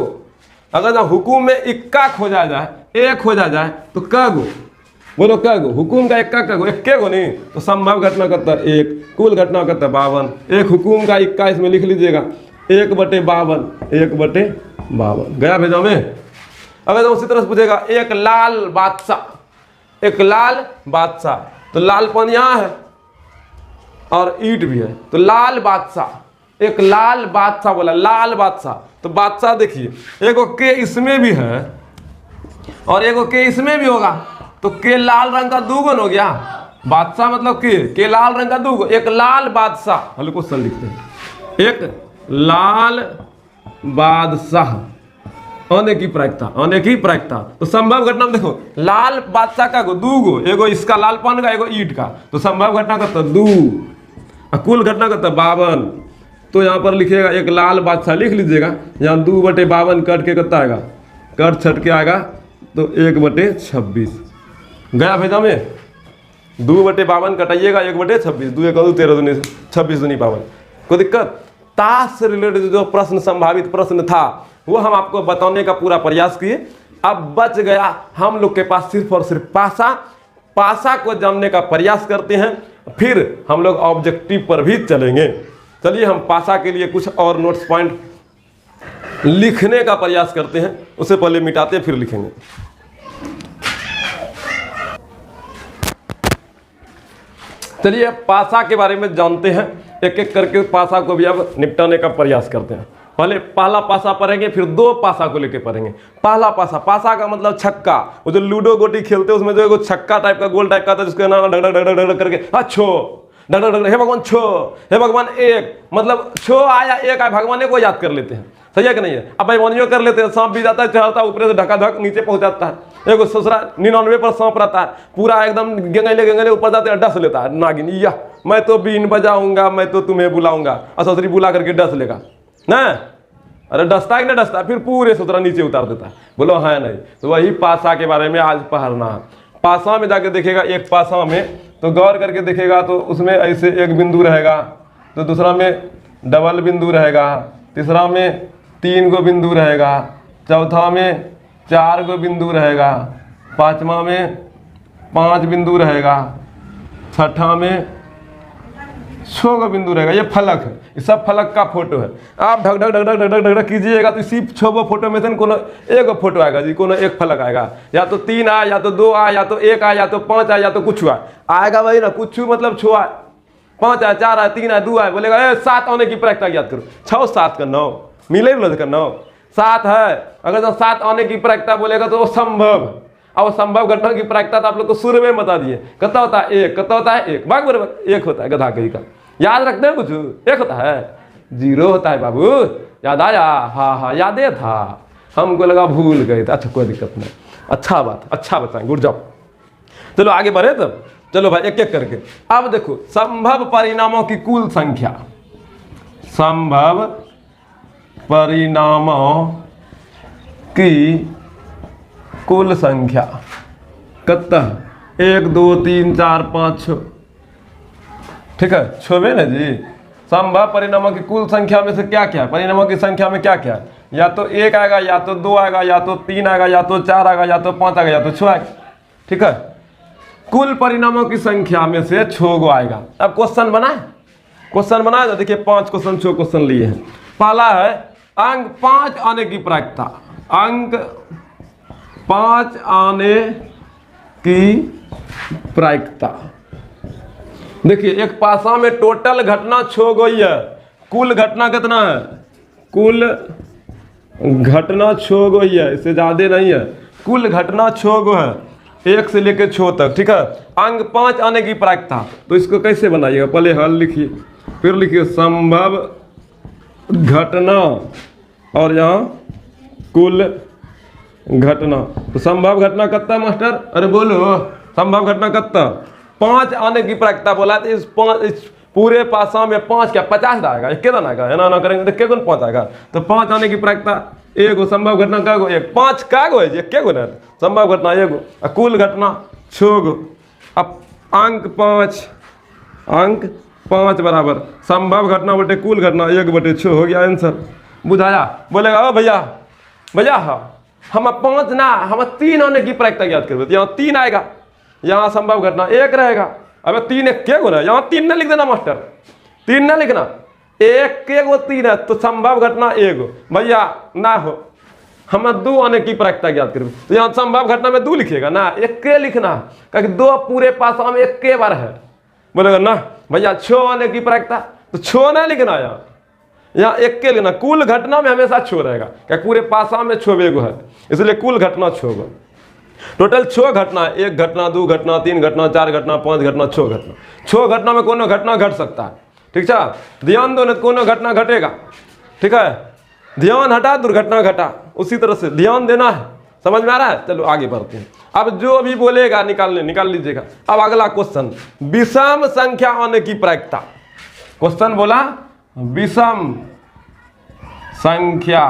अगर ना हुकुम में इक्का खोजा जाए, एक खोजा जाए तो क्या गो? बोलो क्या गो? हुकुम का इक्का क्या गो? इक्के गो नहीं, तो संभव घटना करता है 1, कुल घटना करता है 52। एक हुकुम का इक्का इसमें लिख लीजिएगा, 1/52, 1/52। गया भेजा में? अगर तो उसी तरह से पूछेगा एक लाल बादशाह, एक लाल बादशाह, तो लालपन यहाँ है और ईट भी है, तो लाल बादशाह, एक लाल बादशाह बोला, लाल बादशाह। तो बादशाह देखिए, एगो के इसमें भी है और एगो के इसमें भी होगा, तो के लाल रंग का 2 गुण हो गया। बादशाह मतलब के लाल रंग का 2 गुण, एक लाल बादशाह। हेलो क्वेश्चन लिखते हैं, एक लाल बादशाह, होने की प्रायिकता, होने की प्रायिकता। तो संभव घटना में देखो, लाल बादशाह का 2 गो, एगो इसका लालपन का, एगो ईट का, तो संभव घटना करता 2, कुल घटना करता 52। तो यहाँ पर लिखिएगा एक लाल बादशाह लिख लीजिएगा, यहाँ 2/52 कट के कितना आएगा? कट छट के आएगा तो 1/26। गया भेजा में? 2/52 कटाइएगा, 1/26, 2 1 13 दूनी 26 दूनी 52। कोई दिक्कत? ताश से रिलेटेड जो प्रश्न, संभावित प्रश्न था, वो हम आपको बताने का पूरा प्रयास किए। अब बच गया हम लोग के पास सिर्फ और सिर्फ पासा। पासा को जानने का प्रयास करते हैं, फिर हम लोग ऑब्जेक्टिव पर भी चलेंगे। चलिए हम पासा के लिए कुछ और नोट्स पॉइंट लिखने का प्रयास करते हैं, उससे पहले मिटाते हैं फिर लिखेंगे। चलिए पासा के बारे में जानते हैं, एक एक करके पासा को भी अब निपटाने का प्रयास करते हैं। पहले पहला पासा पढ़ेंगे, फिर 2 पासा को लेके पढ़ेंगे। पहला पासा, पासा का मतलब छक्का। वो जो लूडो गोटी खेलते हैं उसमें जो एक छक्का टाइप का, गोल टाइप का था, जिसके नाम ढक ढक ढक ढक करके अच्छो ढक ढक ढक, हे भगवान छो, हे भगवान एक, मतलब छो आया एक आया, भगवान को याद कर लेते हैं। सही है कि नहीं है? अब भाई वनियो कर लेते हैं, सांप भी जाता है, चढ़ता है ऊपर से ढका ढक नीचे पहुंच जाता है। एक ससुरा 99 पर सांप रहता है, पूरा एकदम गंगले ऊपर जाते हैं, डस लेता है नागिन, या मैं तो बीन बजाऊंगा, मैं तो तुम्हें बुलाऊंगा, और ससुरी बुला करके डस लेगा ना। अरे डसता है कि नहीं डसता, फिर पूरे ससुरा नीचे उतार देता है। बोलो है नहीं? तो वही पासा के बारे में आज पढ़ना है। पासा में जाके देखेगा, एक पासा में तो गौर करके देखेगा तो उसमें ऐसे एक बिंदु रहेगा, तो दूसरा में डबल बिंदु रहेगा, तीसरा में 3 गो बिंदु रहेगा, चौथा में 4 गो बिंदु रहेगा, पांचवा में 5 बिंदु रहेगा, छठा में 6 का बिंदु रहेगा। ये फलक है, ये सब फलक का फोटो है। आप ढक ढक ढक ढक ढक ढक ढक कीजिएगा तो इसी 6 फोटो में से कोनो एक फोटो आएगा जी, कोनो एक फलक आएगा। या तो 3 आए, या तो 2 आए, या तो 1 आए, या तो 5 आए, या तो कुछ आएगा भाई ना। कुछ मतलब 6 आए, 5 आए, 4 आए, 3 आए, 2 आए, बोलेगा 7 आने की प्रायिकता ज्ञात करो। 6 7 का 9 मिले का 9 7 है। अगर तो 7 आने की प्रायिकता बोलेगा तो वो संभव, और संभव घटना की प्रायिकता तो आप लोग को शुरू में बता दिए। कितना होता है 1, कितना होता है 1 भाग बराबर 1 होता है। गधा कहीं का याद रखते हैं कुछ 1 होता है 0 होता है बाबू, याद आया? हाँ यादे था, हमको लगा भूल गए थे। अच्छा कोई दिक्कत नहीं, अच्छा बात, अच्छा बताएं, गुड जॉब। चलो आगे बढ़े तब, चलो भाई एक एक करके। अब देखो संभव परिणामों की कुल संख्या, संभव परिणामों की कुल संख्या कितना? 1 2 3 4 5 6, ठीक है 6 ना जी। संभव परिणामों की कुल संख्या में से क्या क्या है? परिणामों की संख्या में क्या क्या है? या तो 1 आएगा, या तो 2 आएगा, या तो 3 आएगा, या तो 4 आएगा, या तो 5 आएगा, या तो 6 आएगा, ठीक है। कुल परिणामों की संख्या में से 6 गो आएगा। अब क्वेश्चन बना है, क्वेश्चन बना है, देखिए 5 क्वेश्चन 6 क्वेश्चन लिए हैं। पहला है अंक 5 आने की प्रायिकता, अंक 5 आने की प्रायिकता। देखिए एक पासा में टोटल घटना 6 गो है, कुल घटना कितना है? कुल घटना 6 गो है, इससे ज्यादा नहीं है। कुल घटना 6 गो है, 1 से लेकर 6 तक, ठीक है। अंक 5 आने की प्रायिकता, तो इसको कैसे बनाइएगा? पहले हल लिखिए, फिर लिखिए संभव घटना, और यहाँ कुल घटना। तो संभव घटना कितना मास्टर? अरे बोलो संभव घटना कितना? 5 आने की प्रायिकता बोला, तो इस पूरे पासा में 5 क्या 50 आएगा? एक कितना आएगा? ना ना करेंगे तो क्या 5 आएगा? तो 5 आने की प्रायिकता 1 संभव घटना का 1 5 का गो है, क्या गो ना संभव घटना 1, कुल घटना 6 गो। अब अंक 5 बराबर संभव घटना बटे कुल घटना 1/6 हो गया आंसर। बुझाया? बोलेगा ओ भैया भैया हाँ हम 5 ना, हम 3 आने की प्रायिकता याद करबे। यहाँ 3 आएगा, यहाँ संभव घटना 1 रहेगा। अबे 3 1 क्या गो ना, यहाँ 3 ना लिख देना मास्टर, 3 ना लिखना, 1 के गो 3 है, तो संभव घटना 1 भैया ना हो, हम 2 आने की प्रायिकता याद करबे। तो यहाँ संभव घटना में 2 लिखिएगा ना, 1 के लिखना, क्योंकि 2 पूरे पासा में 1 के बार है। बोलेगा ना भैया 6 आने की प्रायिकता, तो 6 ना लिखना, यहाँ 1 के लिखना। कुल घटना में हमेशा 6 रहेगा, क्या पूरे पासा में 6 गो है, इसलिए कुल घटना 6 गो। टोटल 6 घटना, 1 घटना 2 घटना 3 घटना 4 घटना 5 घटना 6 घटना। 6 घटना में कोनो घटना घट सकता है, ठीक है। ध्यान दो, कोनो घटना घटेगा, ठीक है। ध्यान हटा दुर्घटना घटा, उसी तरह से ध्यान देना है। समझ में आ रहा है? चलो आगे बढ़ते हैं। अब जो भी बोलेगा निकाल लीजिएगा। अब अगला क्वेश्चन, विषम संख्या आने की प्रायिकता। क्वेश्चन बोला विषम संख्या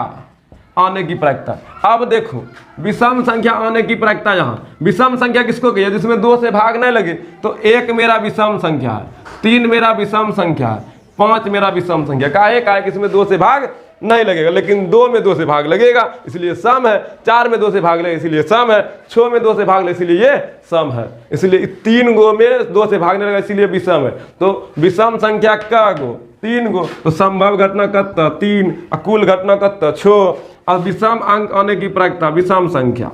आने की प्रायिकता। अब देखो विषम संख्या आने की प्रायिकता, यहाँ विषम संख्या किसको कहिए? जिसमें 2 से भाग नहीं लगे। तो 1 मेरा विषम संख्या है, 3 मेरा विषम संख्या है, 5 मेरा विषम संख्या। काहे कि इसमें 2 से भाग नहीं लगेगा, लेकिन 2 में 2 से भाग लगेगा, इसलिए सम है। 4 में 2 से भाग लगेगा, इसलिए सम है। 6 में 2 से भाग लगेगा, इसलिए ये सम है। इसलिए 3 गो में 2 से भागने लगा, इसलिए विषम है। तो विषम संख्या का गो 3 गो, तो संभव घटना कितना 3, कुल घटना कितना 6। और विषम अंक आने की प्रायिकता, विषम संख्या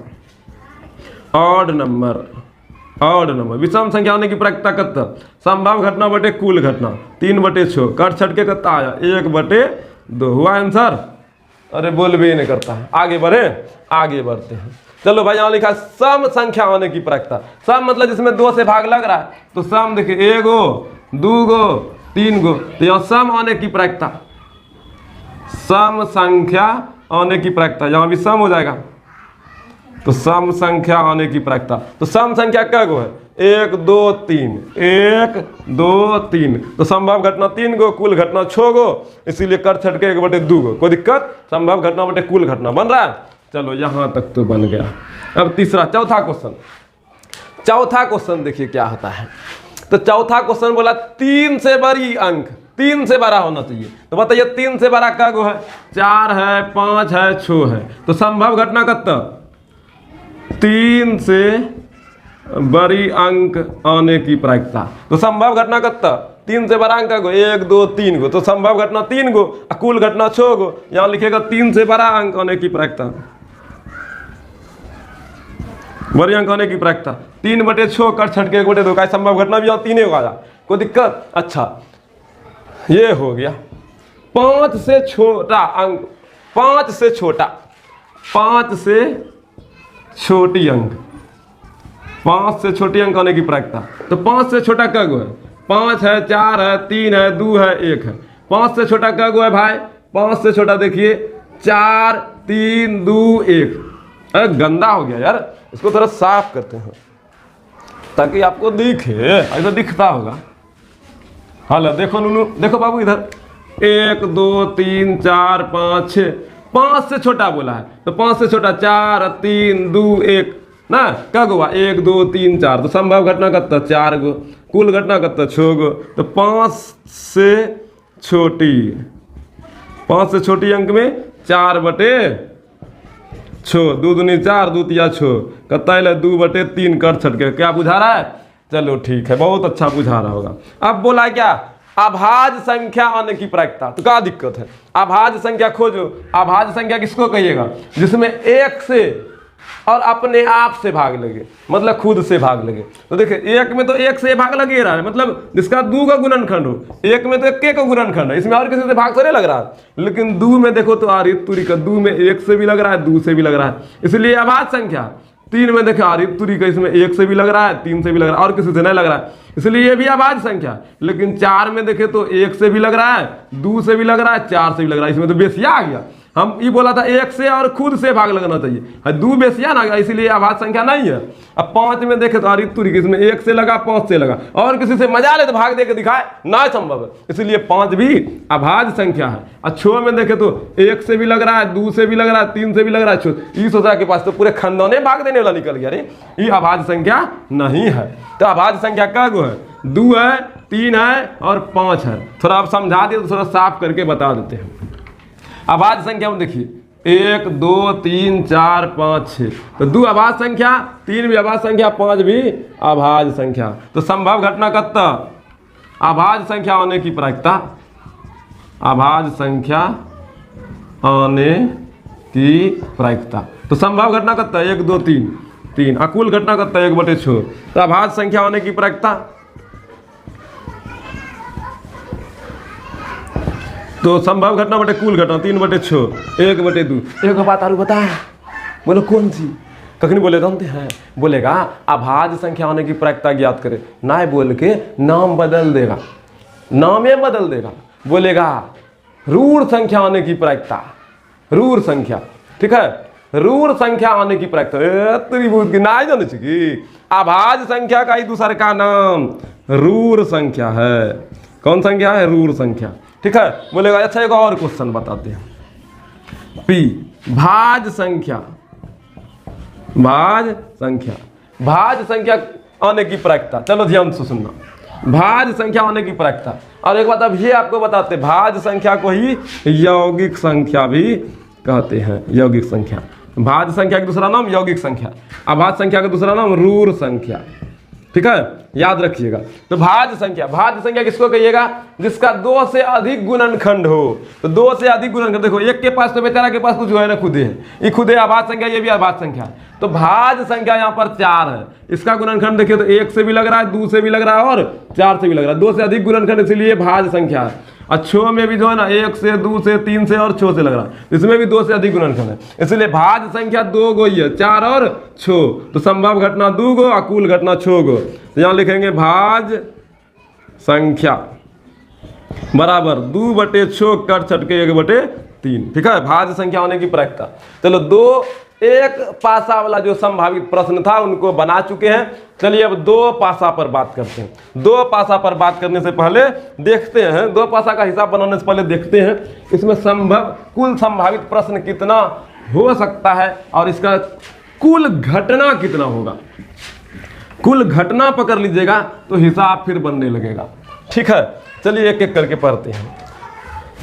ऑड नंबर विषम संख्या आने की प्रायिकता कितना? संभव घटना बटे कुल घटना 3/6, कट छट के कितना आया 1/2 हुआ आंसर। अरे बोल भी नहीं करता है। आगे बढ़ते हैं। चलो भाई यहाँ लिखा सम संख्या आने की प्रायिकता। सम मतलब जिसमें 2 से भाग लग रहा है, तो सम देखिए 1 गो 2 गो 3 गो, तो यहाँ सम आने की प्रायिकता, सम संख्या आने की प्रायिकता, यहाँ भी सम हो जाएगा। तो सम संख्या आने की प्रायिकता, तो सम संख्या क्या गो है 1 2 3 1 2 3, तो संभव घटना 3 गो, कुल घटना 6 गो, इसीलिए कर छटके 1/2 गो। कोई दिक्कत? संभव घटना बटे कुल घटना बन रहा है। चलो यहाँ तक तो बन गया। अब चौथा क्वेश्चन देखिए क्या होता है। तो चौथा क्वेश्चन बोला 3 से बड़ी अंक, 3 से बड़ा होना चाहिए। तो बताइए 3 से बड़ा क्या गो है? 4 है, 5 है, 6 है। तो संभव घटना कितना? 3 से बड़ी अंक आने की प्रायिकता। तो संभव घटना कितना? 3 से बड़ा अंक का गो 1 2 3 गो, तो संभव घटना 3 गो, कुल घटना 6 गो। यहाँ लिखेगा 3 से बड़ा अंक होने की प्रायिकता, बड़ी अंक होने की प्रायिकता 3/6 कट छट के 1/2 का संभव घटना भी यहाँ 3 होगा, कोई दिक्कत। अच्छा ये हो गया 5 से छोटा अंक, 5 से छोटा, 5 से छोटी अंक, 5 से छोटी अंक होने की प्रायिकता। तो 5 से छोटा क्या गो है? 5 है, 4 है, 3 है, 2 है, 1 है। 5 से छोटा क्या गो है भाई? 5 से छोटा देखिए 4 3 2 1। अरे गंदा हो गया यार, इसको थोड़ा साफ करते हैं ताकि आपको दिखे, ऐसा दिखता होगा। हाल देखो नूनू, देखो बाबू इधर 1 2 3 4 5 6, 5 से छोटा बोला है तो 5 से छोटा 4 3 2 1 ना, क्या हुआ 1 2 3 4, तो संभव घटना कत्ता 4 गो, कुल घटना कत्ता 6 गो। तो 5 से छोटी, 5 से छोटी अंक में 4/6, 2 दूनी 4 2 तिया 6, कत्ता 2/3 कर छट के। क्या बुझा रहा है? चलो ठीक है, बहुत अच्छा बुझा रहा होगा। अब बोला क्या? अभाज्य संख्या आने की प्रायिकता। तो क्या दिक्कत है? अभाज्य संख्या खोजो। अभाज्य संख्या किसको कहिएगा? जिसमें 1 से और अपने आप से भाग लगे, मतलब खुद से भाग लगे। तो देखिए 1 में तो 1 से भाग लगे रहा है, मतलब जिसका 2 का गुणनखंड हो। 1 में तो 1 का गुणनखंड है, इसमें और किसी से भाग थोड़े लग रहा है। लेकिन 2 में देखो तो आरित तुरी का 2 में 1 से भी लग रहा है, 2 से भी लग रहा है, इसलिए अभाज्य संख्या। 3 में देखो आरित तुरी का, इसमें 1 से भी लग रहा है, 3 से भी लग रहा है, और किसी से नहीं लग रहा है, इसलिए ये भी अभाज्य संख्या। लेकिन 4 में देखे तो 1 से भी लग रहा है, 2 से भी लग रहा है, 4 से भी लग रहा है, इसमें तो बेसिया आ गया। हम ये बोला था 1 से और खुद से भाग लगना चाहिए, 2 बेसिया ना गया, इसीलिए अभाज्य संख्या नहीं है। अब 5 में देखे तो आरित तुरी, इसमें 1 से लगा, 5 से लगा, और किसी से मजा ले तो भाग दे के दिखाए ना, संभव है, इसलिए 5 भी अभाज्य संख्या है। और 6 में देखे तो 1 से भी लग रहा है, 2 से भी लग रहा है, 3 से भी लग रहा है, ये सोचा के पास तो पूरे खानदाने भाग देने वाला निकल गया रे, ये अभाज्य संख्या नहीं है। तो अभाज्य संख्या क्या गो है? 2 है, 3 है और 5 है। थोड़ा आप समझा दिए तो थोड़ा साफ करके बता देते हैं। अभाज्य संख्या में देखिए 1 2 3 4 5 6, तो 2 अभाज्य संख्या, 3 भी अभाज्य संख्या, 5 भी अभाज्य संख्या। तो संभव घटना कत्ता? अभाज्य संख्या होने की प्रायिकता, अभाज्य संख्या आने की प्रायिकता। तो संभव घटना कत्ता 1 2 3 3, कुल घटना कत्ता 1/6। तो अभाज्य संख्या होने की प्रायिकता, तो संभव घटना बटे कुल घटना 3/6, 1/2। एक बात और बता, बोलो कौन सी? कखनी बोले जानते हैं, बोलेगा अभाज्य संख्या होने की प्रायिकता ज्ञात करे, ना बोल के नाम बदल देगा, नामे बदल देगा, बोलेगा ऋण संख्या होने की प्रायिकता, ऋण संख्या, ठीक है, ऋण संख्या होने की प्रायिकता। त्रिभुज की ना जाने चाहिए, अभाज्य संख्या का ही दूसरे का नाम ऋण संख्या है। कौन संख्या है? ऋण संख्या, ठीक है। बोलेगा अच्छा एक और क्वेश्चन बताते हैं। पी भाज्य संख्या, भाज्य संख्या, भाज्य संख्या आने की प्रायिकता। चलो ध्यान से सुनना, भाज्य संख्या आने की प्रायिकता। और एक बात अब ये आपको बताते, भाज्य संख्या को ही यौगिक संख्या भी कहते हैं, यौगिक संख्या। भाज्य संख्या का दूसरा नाम यौगिक संख्या, अभाज्य संख्या का दूसरा नाम ऋण संख्या, ठीक है, याद रखिएगा। तो भाज्य संख्या, भाज्य संख्या किसको कहिएगा? जिसका 2 से अधिक गुणनखंड हो। तो 2 से अधिक गुणनखंड, देखो एक के पास तो बेचारा के पास कुछ है ना, खुदे है, ये खुदे अभाज्य संख्या, ये भी अभाज्य संख्या है। तो भाज्य संख्या यहाँ पर 4 है, इसका गुणनखंड देखिए तो 1 से भी लग रहा है, 2 से भी लग रहा है और 4 से भी लग रहा है, 2 से अधिक गुणनखंड, इसलिए भाज्य संख्या है। और 6 में भी जो है ना 1 से 2 से 3 से और 6 से लग रहा है, इसमें भी 2 से अधिक गुणनखंड है, इसलिए भाज्य संख्या 2 गो ही है, 4 और 6। तो संभव घटना 2 गो और कुल घटना 6 गो। तो यहाँ लिखेंगे भाज्य संख्या बराबर 2/6 कट छटके 1/3, ठीक है, भाज्य संख्या होने की प्रायिकता। चलो 2 एक पासा वाला जो संभावित प्रश्न था उनको बना चुके हैं। चलिए अब 2 पासा पर बात करते हैं। 2 पासा पर बात करने से पहले देखते हैं, 2 पासा का हिसाब बनाने से पहले देखते हैं इसमें कुल संभावित प्रश्न कितना हो सकता है और इसका कुल घटना कितना होगा। कुल घटना पकड़ लीजिएगा तो हिसाब फिर बनने लगेगा, ठीक है। चलिए एक एक करके पढ़ते हैं।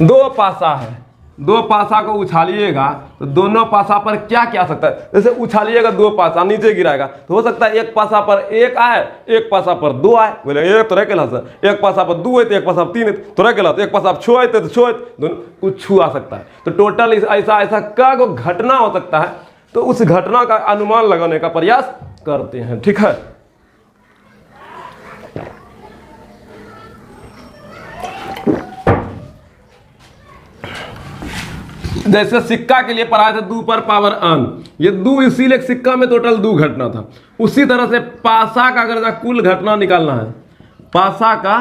2 पासा है, दो पासा को उछालिएगा तो दोनों पासा पर क्या क्या आ सकता है। जैसे उछालिएगा दो पासा नीचे गिराएगा तो हो सकता है एक पासा पर एक आए, एक पासा पर दो आए, बोले एक तो रह सर, एक पासा पर दो है तो एक पासा पर तीन है तो रह, एक पासा पर छो है तो छो है, दोनों कुछ छू आ सकता है। तो टोटल ऐसा ऐसा का को घटना हो सकता है, तो उस घटना का अनुमान लगाने का प्रयास करते हैं। ठीक है, जैसे सिक्का के लिए पढ़ाया था 2 पर पावर अन, ये 2 इसीलिए सिक्का में टोटल 2 घटना था। उसी तरह से पासा का अगर कुल घटना निकालना है, पासा का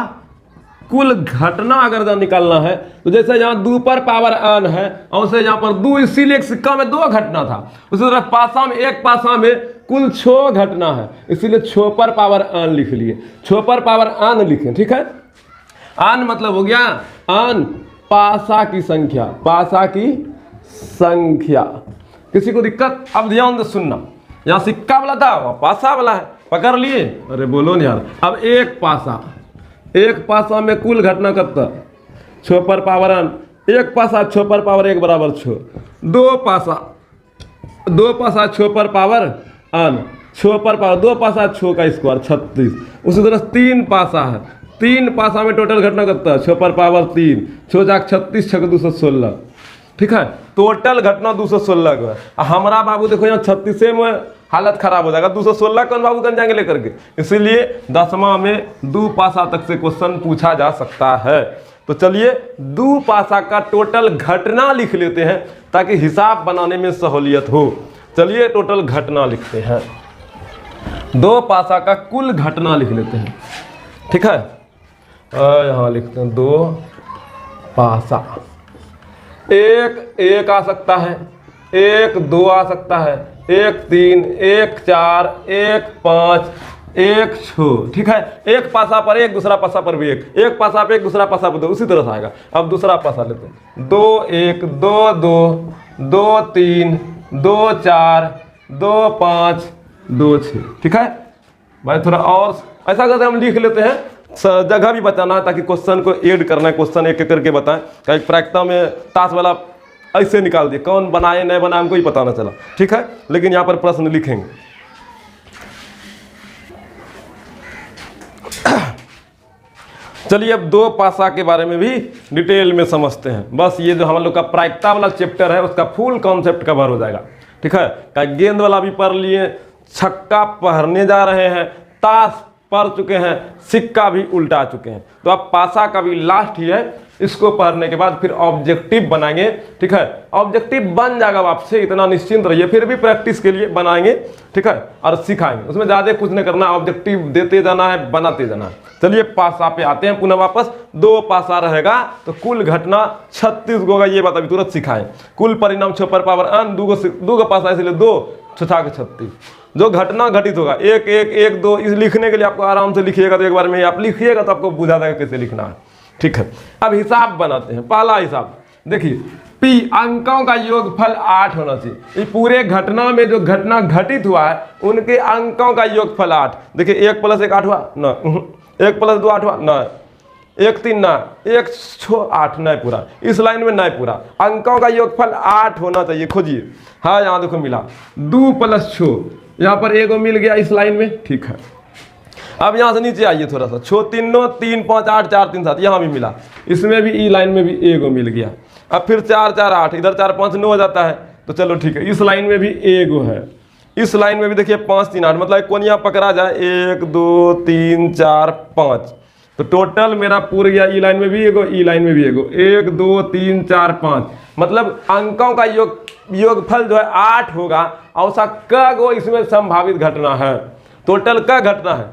कुल घटना अगर निकालना है तो जैसे यहाँ 2 पर पावर अन है और उसे यहाँ पर 2 इसीलिए सिक्का में 2 घटना था। उसी तरह पासा में एक पासा में कुल 6 घटना है, इसीलिए 6 पर पावर अन लिख लिए, 6 पर पावर अन लिखे। ठीक है, अन मतलब हो गया अन पासा की संख्या, पासा की संख्या। किसी को दिक्कत? अब ध्यान से सुनना, यहाँ सिक्का वाला था वहाँ पासा वाला है, पकड़ लिए? अरे बोलो नहीं यार। अब एक पासा में कुल घटना कितना? 6 पर पावर अन, एक पासा 6 पर पावर 1 बराबर 6, दो पासा 6 पर पावर अन, 6 पर पावर 2 पासा 6 का स्क्वायर 36। उसी तरह 3 पासा है, 3 पासा में टोटल घटना कितना? 6 पर पावर 3, 6 जाक 36, 6 216। ठीक है, टोटल घटना 216 का है। हमारा बाबू देखो यहाँ 36 में हालत खराब हो जाएगा, 216 कौन बाबू कन जाएंगे लेकर के। इसलिए 10वां में 2 पासा तक से क्वेश्चन पूछा जा सकता है। तो चलिए 2 पासा का टोटल घटना लिख लेते हैं ताकि हिसाब बनाने में सहूलियत हो। चलिए टोटल घटना लिखते हैं, 2 पासा का कुल घटना लिख लेते हैं। ठीक है, यहाँ लिखते हैं 2 पासा। एक आ सकता है, 1 2 आ सकता है, 1 3, 1 4, 1 5, 1 6। ठीक है, एक पासा पर एक, दूसरा पासा पर भी एक पासा पर एक, दूसरा पासा पर 2, उसी तरह से आएगा। अब दूसरा पासा लेते हैं, 2 1, 2 2, 2 3, 2 4, 2 5, 2 6। ठीक है भाई, थोड़ा और ऐसा करके हम लिख लेते हैं, जगह भी बताना है ताकि क्वेश्चन को ऐड करना है, क्वेश्चन एक एक करके बताएं। कहीं प्रायिकता में ताश वाला ऐसे निकाल दिए, कौन बनाए नहीं बनाए हमको ही पता ना चला। ठीक है, लेकिन यहाँ पर प्रश्न लिखेंगे। चलिए अब 2 पासा के बारे में भी डिटेल में समझते हैं। बस ये जो हम लोग का प्रायिकता वाला चैप्टर है उसका फुल कॉन्सेप्ट कवर हो जाएगा। ठीक है, कहीं गेंद वाला भी पढ़ लिए, छक्का पढ़ने जा रहे हैं, ताश पढ़ चुके हैं, सिक्का भी उल्टा चुके हैं। तो अब पासा का भी लास्ट ही है, इसको पढ़ने के बाद फिर ऑब्जेक्टिव बनाएंगे। ठीक है, ऑब्जेक्टिव बन जाएगा आपसे, इतना निश्चिंत रहिए। फिर भी प्रैक्टिस के लिए बनाएंगे। ठीक है, और सिखाएंगे, उसमें ज़्यादा कुछ नहीं करना है, ऑब्जेक्टिव देते जाना है, बनाते जाना है। चलिए पासा पे आते हैं पुनः वापस। 2 पासा रहेगा तो कुल घटना 36 होगा, ये बात अभी तुरंत सिखाएं। कुल परिणाम 6 पर पावर अन, 2 पासा, इसलिए 2 6 36 जो घटना घटित होगा 1 1 1 2। इस लिखने के लिए आपको आराम से लिखिएगा, तो एक बार में आप लिखिएगा तो आपको बुझा देगा कैसे लिखना है। ठीक है, अब हिसाब बनाते हैं। पहला हिसाब देखिए, P अंकों का योगफल 8 होना चाहिए। ये पूरे घटना में जो घटना घटित हुआ है उनके अंकों का योगफल 8। देखिए 1 + 1 8 हुआ ना, 1 + 2 8 हुआ ना, 1 3 ना, 1 6 8 नहीं पूरा, इस लाइन में नहीं पूरा। अंकों का योगफल 8 होना चाहिए, खोजिए। हाँ यहाँ देखो मिला, 2 + 6, यहाँ पर एगो मिल गया इस लाइन में। ठीक है, अब यहाँ से नीचे आइए थोड़ा सा, 6 3 9 3 5 8 4 3 7, यहाँ भी मिला, इसमें भी ई लाइन में भी एगो मिल गया। अब फिर 4 4 8, इधर 4 5 9 हो जाता है। तो चलो ठीक है, इस लाइन में भी एगो है, इस लाइन में भी देखिए 5 3 8, मतलब कोनिया पकड़ा जाए 1 2 3 4 5। तो टोटल मेरा पूरा गया, ई लाइन में भी एगो, ई लाइन में भी एगो, 1 2 3 4 5। मतलब अंकों का योगफल जो है 8 होगा। और सा क गो इसमें संभावित घटना है, टोटल का घटना है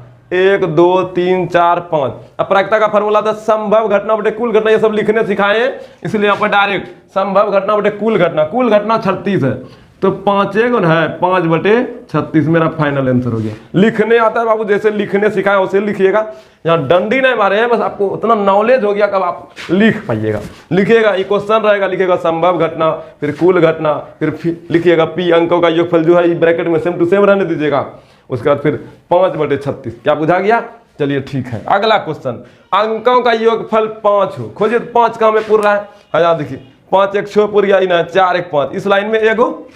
1 2 3 4 5। अब प्रायिकता का फॉर्मूला था संभव घटना बटे कुल घटना, ये सब लिखने सिखाए हैं, इसलिए यहाँ पर डायरेक्ट संभव घटना बटे कुल घटना। कुल घटना 36 है, तो 5 है 5 बटे 36 मेरा फाइनल आंसर हो गया। लिखने आता है बाबू, जैसे लिखने सिखाए वैसे लिखिएगा, यहाँ डंडी नहीं मारे हैं, बस आपको उतना नॉलेज हो गया कब आप लिख पाइएगा। लिखिएगा, ये क्वेश्चन रहेगा, लिखिएगा संभव घटना, फिर कुल घटना, फिर लिखिएगा P अंकों का योगफल जो है ये ब्रैकेट में सेम टू सेम रहने दीजिएगा। उसके बाद फिर 5 बटे 36, क्या बुझा गया? चलिए ठीक है, अगला क्वेश्चन, अंकों का योगफल 5 हो, खोजिए 5 कहाँ में पूरा है। हाँ देखिए 5 1 6 पूर गया, इना 4 1 5, इस लाइन में एगो,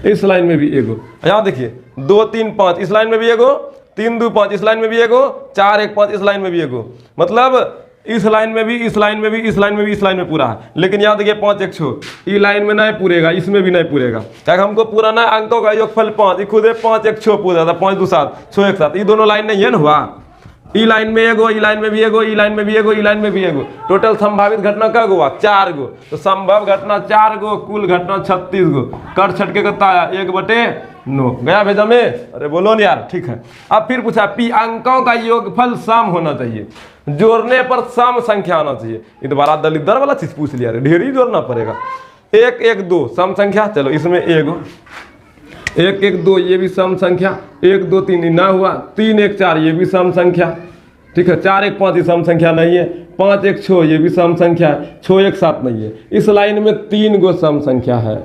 इस लाइन में भी एगो। यहाँ देखिए 2 3 5, इस लाइन में भी एगो, 3 2 5, इस लाइन में भी एगो, 4 1 5, इस लाइन में भी एगो। मतलब इस लाइन में भी, इस लाइन में भी, इस लाइन में भी, इस लाइन में पूरा है। लेकिन यहाँ देखिए 5 1 6, ई लाइन में नहीं पूरेगा, इसमें भी नहीं पूरेगा, क्या हमको पुराना अंकों का योगफल 5, खुद 5 1 6 पूरा था, 5 2 7 6 1 7, ये दोनों लाइन नहीं है ना हुआ। ई लाइन में एगो, ई लाइन में भी एगो, ई लाइन में भी एगो, ई लाइन में भी एगो। टोटल संभावित घटना क्या हुआ? 4 गो। तो संभव घटना 4 गो, कुल घटना 36 गो। कट छटके कितना आया? 1/9 गया भेजा में। अरे बोलो ना यार, ठीक है। अब फिर पूछा पी अंकों का योगफल सम होना चाहिए, जोड़ने पर सम संख्या आना चाहिए। ये तो बड़ा दलिद्दर वाला चीज पूछ लिया, ढेर ही जोड़ना पड़ेगा। 1 1 2 सम संख्या, चलो इसमें एगो 1 1 2 ये भी सम संख्या, 1 2 3 ना हुआ, 3 1 4 ये भी सम संख्या, ठीक है। 4 1 5 ये सम संख्या नहीं है, 5 1 6 ये भी सम संख्या है, 6 1 7 नहीं है। इस लाइन में 3 गो सम संख्या है।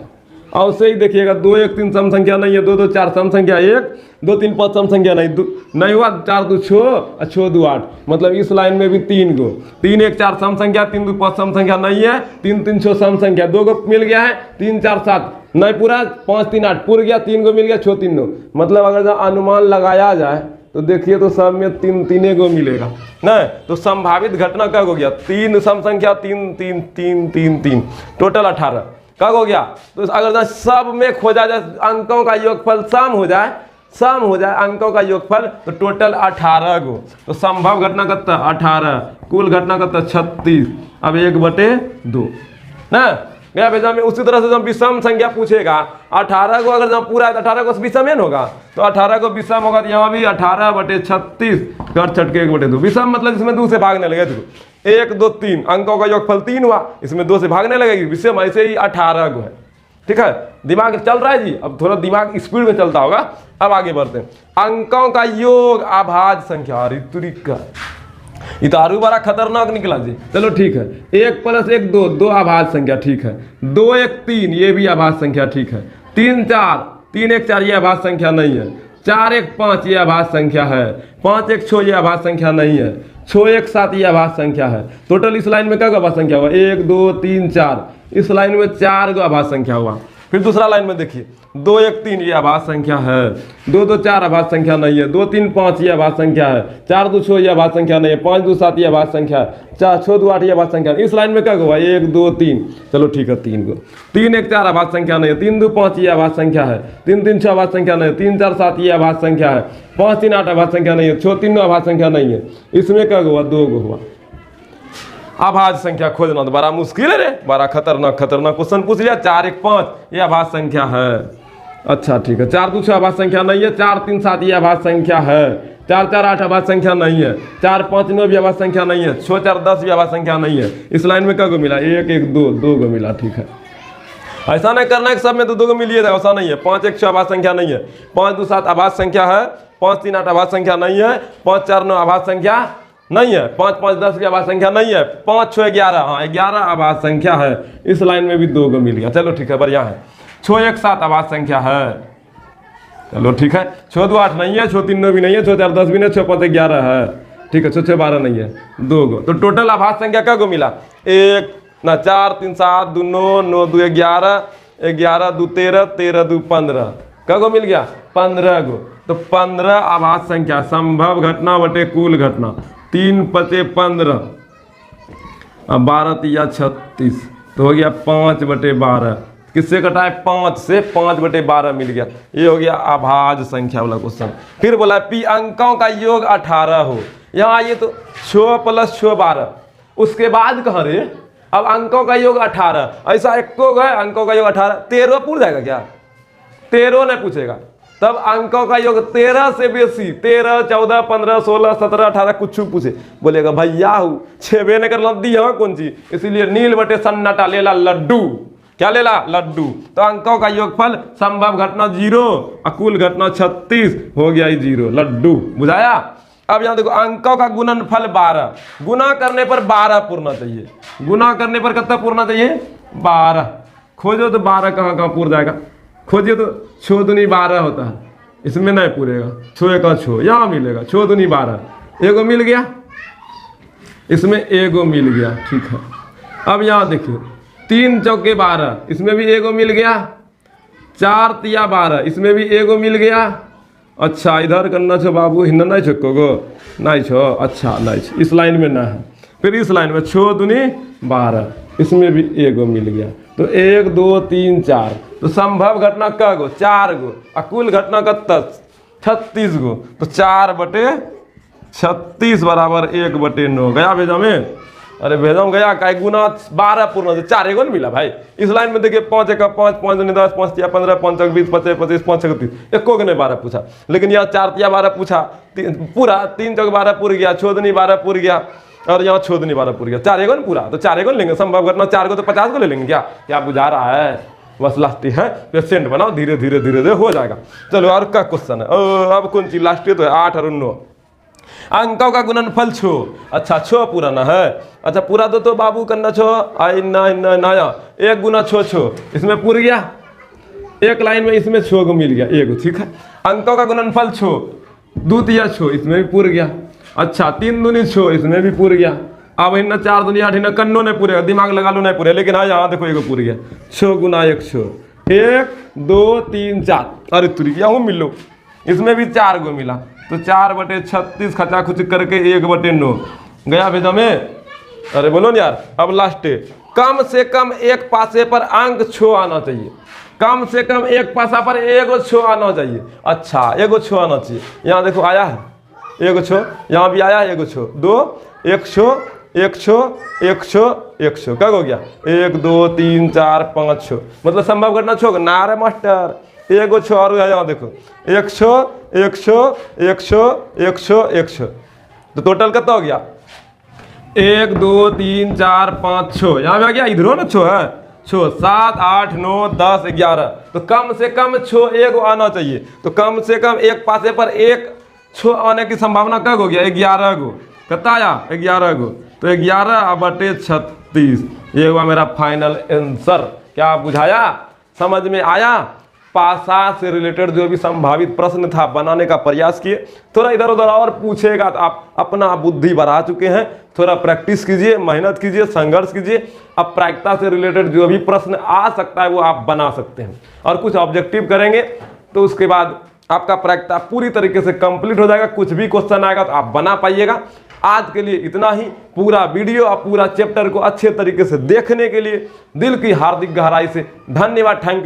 और से ही देखिएगा 2 1 3 सम संख्या नहीं है, 2 2 4 सम संख्या 1 2 3 5 सम संख्या नहीं हुआ, 4 2 6 और 6 2 8। मतलब इस लाइन में भी 3 गो, 3 1 4 सम संख्या, 3 2 5 सम संख्या नहीं है, 3 3 6 सम संख्या, 2 गो मिल गया है, 3 4 7 नहीं पूरा, 5 3 8 पूर गया, 3 गो मिल गया, 6 3 9। मतलब अगर अनुमान लगाया जाए तो देखिए तो सब में 3 गो मिलेगा ना। तो संभावित घटना कब हो गया? 3 सम संख्या, 3 3 3 3 3, टोटल 18 कब हो गया? तो अगर सब में खोजा जाए अंकों का योगफल सम हो जाए, सम हो जाए अंकों का योगफल, तो टोटल 18 गो। तो संभव घटना कितना? 18, कुल घटना कितना? 36। अब 1/2 ना गया भेजा में। उसी तरह से जब विषम संख्या पूछेगा 18 को, अगर जब पूरा है तो 18 को विषम है होगा, तो 18 को विषम होगा, तो यहाँ भी 18/36 कर छटके 1/2। विषम मतलब इसमें 2 से भागने लगे, 1 2 3 अंकों का योगफल 3 हुआ, इसमें 2 से भागने लगेगी। विषम ऐसे ही 18 गो है, ठीक है। दिमाग चल रहा है जी, अब थोड़ा दिमाग स्पीड में चलता होगा। अब आगे बढ़ते हैं। अंकों का योग अभाज्य संख्या, ऋतुरिका ये तो आरू बड़ा खतरनाक निकला जी। चलो ठीक है, 1 + 1 2, 2 अभाज्य संख्या, ठीक है। 2 1 3 ये भी अभाज्य संख्या, ठीक है। 3 4 3 1 4 ये अभाज्य संख्या नहीं है। 4 1 5 ये अभाज्य संख्या है। 5 1 6 ये अभाज्य संख्या नहीं है। 6 1 7 ये अभाज्य संख्या है। टोटल इस लाइन में क्या अभाज्य संख्या हुआ? 1 2 3 4, इस लाइन में 4 गो अभाज्य संख्या हुआ। फिर दूसरा लाइन में देखिए 2 1 3 ये अभाज्य संख्या है, 2 2 4 अभाज्य संख्या नहीं है, 2 3 5 ये अभाज्य संख्या है, 4 2 6 ये अभाज्य संख्या नहीं है, 5 2 7 ये अभाज्य संख्या है, 4 6 2 8 ये अभाज्य संख्या है। इस लाइन में क्या हुआ? 1 2 3, चलो ठीक है 3 गो। 3 1 4 अभाज्य संख्या नहीं है, 3 2 5 ये अभाज्य संख्या है, 3 3 6 अभाज्य संख्या नहीं है, 3 4 7 ये अभाज्य संख्या है, 5 3 8 अभाज्य संख्या नहीं है, 6 3 9 अभाज्य संख्या नहीं है। इसमें क्या हुआ? 2 गो हुआ। अभाज्य संख्या खोजना तो बड़ा मुश्किल है रे, बड़ा खतरनाक क्वेश्चन पूछ लिया। 4 1 5 ये अभाज्य संख्या है, अच्छा ठीक है। 4 2 6 अभाज्य संख्या नहीं है, 4 3 7 ये अभाज्य संख्या है, 4 4 8 अभाज्य संख्या नहीं है, 4 5 9 भी अभाज्य संख्या नहीं है, 6 4 10 भी अभाज्य संख्या नहीं है। इस लाइन में क्या को मिला? 1 1 2, 2 गो मिला, ठीक है। ऐसा नहीं करना है सब में तो 2 गो मिलिए, ऐसा नहीं है। 5 1 6 अभाज्य संख्या नहीं है, 5 2 7 अभाज्य संख्या है, 5 3 8 अभाज्य संख्या नहीं है, 5 4 9 अभाज्य संख्या नहीं है, 5 5 10 की अभाज्य संख्या नहीं है, 5 6 11, हाँ 11 अभाज्य संख्या है। इस लाइन में भी 2 गो मिल गया, चलो ठीक है, बढ़िया है। 6 1 7 अभाज्य संख्या है, चलो ठीक है। 6 2 8 नहीं है, 6 3 9 भी नहीं है, 6 4 10 भी नहीं, 6 5 11 है, ठीक है। 6 6 12 नहीं है, 2 गो। तो टोटल अभाज्य संख्या क्या को मिला? 1 ना 4 3 7 2 9 9 2 11 11 2 13 13 2 15, क्या को मिल गया? 15 गो। तो 15 अभाज्य संख्या, संभव घटना बटे कुल घटना, 3 5 15, अब 12 3 36, तो हो गया 5/12। किससे कटा है? 5 से, 5/12 मिल गया। ये हो गया अभाज्य संख्या वाला क्वेश्चन। फिर बोला पी अंकों का योग 18 हो। यहाँ आइए तो 6 + 6 12, उसके बाद कहाँ रे? अब अंकों का योग 18, ऐसा एक को है अंकों का योग 18, 13 पूछ जाएगा क्या? 13 नहीं पूछेगा, तब अंकों का योग 13 से बेसी, 13 14 15 16 17 18 कुछ पूछे, बोलेगा भैया हूँ 6 ने कर दी है कौन चीज, इसीलिए नील बटे सन्नाटा लेला लड्डू। क्या लेला? लड्डू। तो अंकों का योगफल संभव घटना 0 और कुल घटना 36 हो गया, 0 लड्डू। बुझाया? अब यहाँ देखो अंकों का गुणनफल 12, गुना करने पर 12 पूरना चाहिए। गुना करने पर कितना पूरना चाहिए? 12। खोजो तो 12 कहाँ कहाँ पूर जाएगा? खोजिए तो 6 दूनी 12 होता है, इसमें नहीं पूरेगा। 6 1 6 यहाँ मिलेगा, 6 दूनी 12, एगो मिल गया, इसमें एगो मिल गया, ठीक है। अब यहाँ देखिए 3 चौके 12, इसमें भी एगो मिल गया। 4 तिया 12, इसमें भी एगो मिल गया। अच्छा इधर करना छो बाबू, हिंदा नहीं छो गो नहीं छो, अच्छा नहीं छो, इस लाइन में ना है। फिर इस लाइन में 6 दूनी 12, इसमें भी एगो मिल गया। तो 1 2 3 4, तो संभव घटना क गो 4 गो, और कुल घटना कत्ता 36 गो। तो 4/36 बराबर 1/9 गया भेजा में। अरे भेजा में गया का गुना 12 पूर्ण से 4 एगो मिला भाई। इस लाइन में देखिए 5 1 5 5 2 10 5 3 15 5 6 20 25 25 5 6 30, एको के नहीं 12 पूछा। लेकिन यहाँ 4 तिया 12 पूछा, पूरा 3 चौक 12 पूर गया, 6 दूनी 12 पूर गया, और यहाँ 6 दूनी 12 पूर गया। 4 एगो पूरा, तो 4 एगो लेंगे। संभव घटना 4 को तो 50 को ले लेंगे क्या? क्या बुझा रहा है? बस लास्ट है, पेशेंट बनाओ, धीरे धीरे धीरे धीरे हो जाएगा। चलो और क्या क्वेश्चन है? अब कौन चीज लास्ट तो है 8 और 9। अंकों का गुणनफल छो। अच्छा 6 पूरा ना है। अच्छा पूरा तो बाबू करना छो आई नया 1 गुना 6, इसमें पूर गया। एक लाइन में इसमें 6 को मिल गया एगो, ठीक है। अंकों का गुणनफल 6, 2 तिया 6, इसमें भी पूर गया। अच्छा 3 दूनी 6, इसमें भी पूर गया। अब इन 4 दूनी 8, इन कन्नो नहीं पूरेगा, दिमाग लगा लो नहीं पूरे। लेकिन हाँ यहाँ देखो एगो पूर गया। 6 गुना 1 6, 1 2 3 4, अरे तुरी गया हूँ मिलो, इसमें भी 4 गो मिला। तो 4/36 खचा खुच करके 1/9 गया भेजा में। अरे बोलो ना यार। अब लास्ट, कम से कम एक पासे पर अंक 6 आना चाहिए। कम से कम एक पासा पर एगो 6 आना चाहिए। अच्छा एगो 6 आना चाहिए। यहाँ देखो आया है एगो 6, यहाँ भी आया है एगो 6, 2 1 6 1 6 1 6 1 6, क्या हो गया? 1 2 3 4 5 6, मतलब संभव घटना 6 ना रे मास्टर। एगो 6 और यहाँ देखो 1 6 1 6 1 6 1 6 1 6, तो टोटल कितना हो गया? 1 2 3 4 5 6, यहाँ पे आ गया। इधरो ना 6 है, 6 7 8 9 10 11, तो कम से कम 6 एगो आना चाहिए। तो कम से कम एक पासे पर एक 6 आने की संभावना कब हो गया? 11 गो। कितना आया? 11 गो। तो 11/36 ये हुआ मेरा फाइनल आंसर। क्या बुझाया? समझ में आया? पासा से रिलेटेड जो भी संभावित प्रश्न था बनाने का प्रयास किए। थोड़ा इधर उधर और पूछेगा तो आप अपना बुद्धि बढ़ा चुके हैं। थोड़ा प्रैक्टिस कीजिए, मेहनत कीजिए, संघर्ष कीजिए। अब प्रायिकता से रिलेटेड जो भी प्रश्न आ सकता है वो आप बना सकते हैं। और कुछ ऑब्जेक्टिव करेंगे तो उसके बाद आपका प्रायिकता पूरी तरीके से कंप्लीट हो जाएगा। कुछ भी क्वेश्चन आएगा तो आप बना पाइएगा। आज के लिए इतना ही। पूरा वीडियो और पूरा चैप्टर को अच्छे तरीके से देखने के लिए दिल की हार्दिक गहराई से धन्यवाद। Thank you.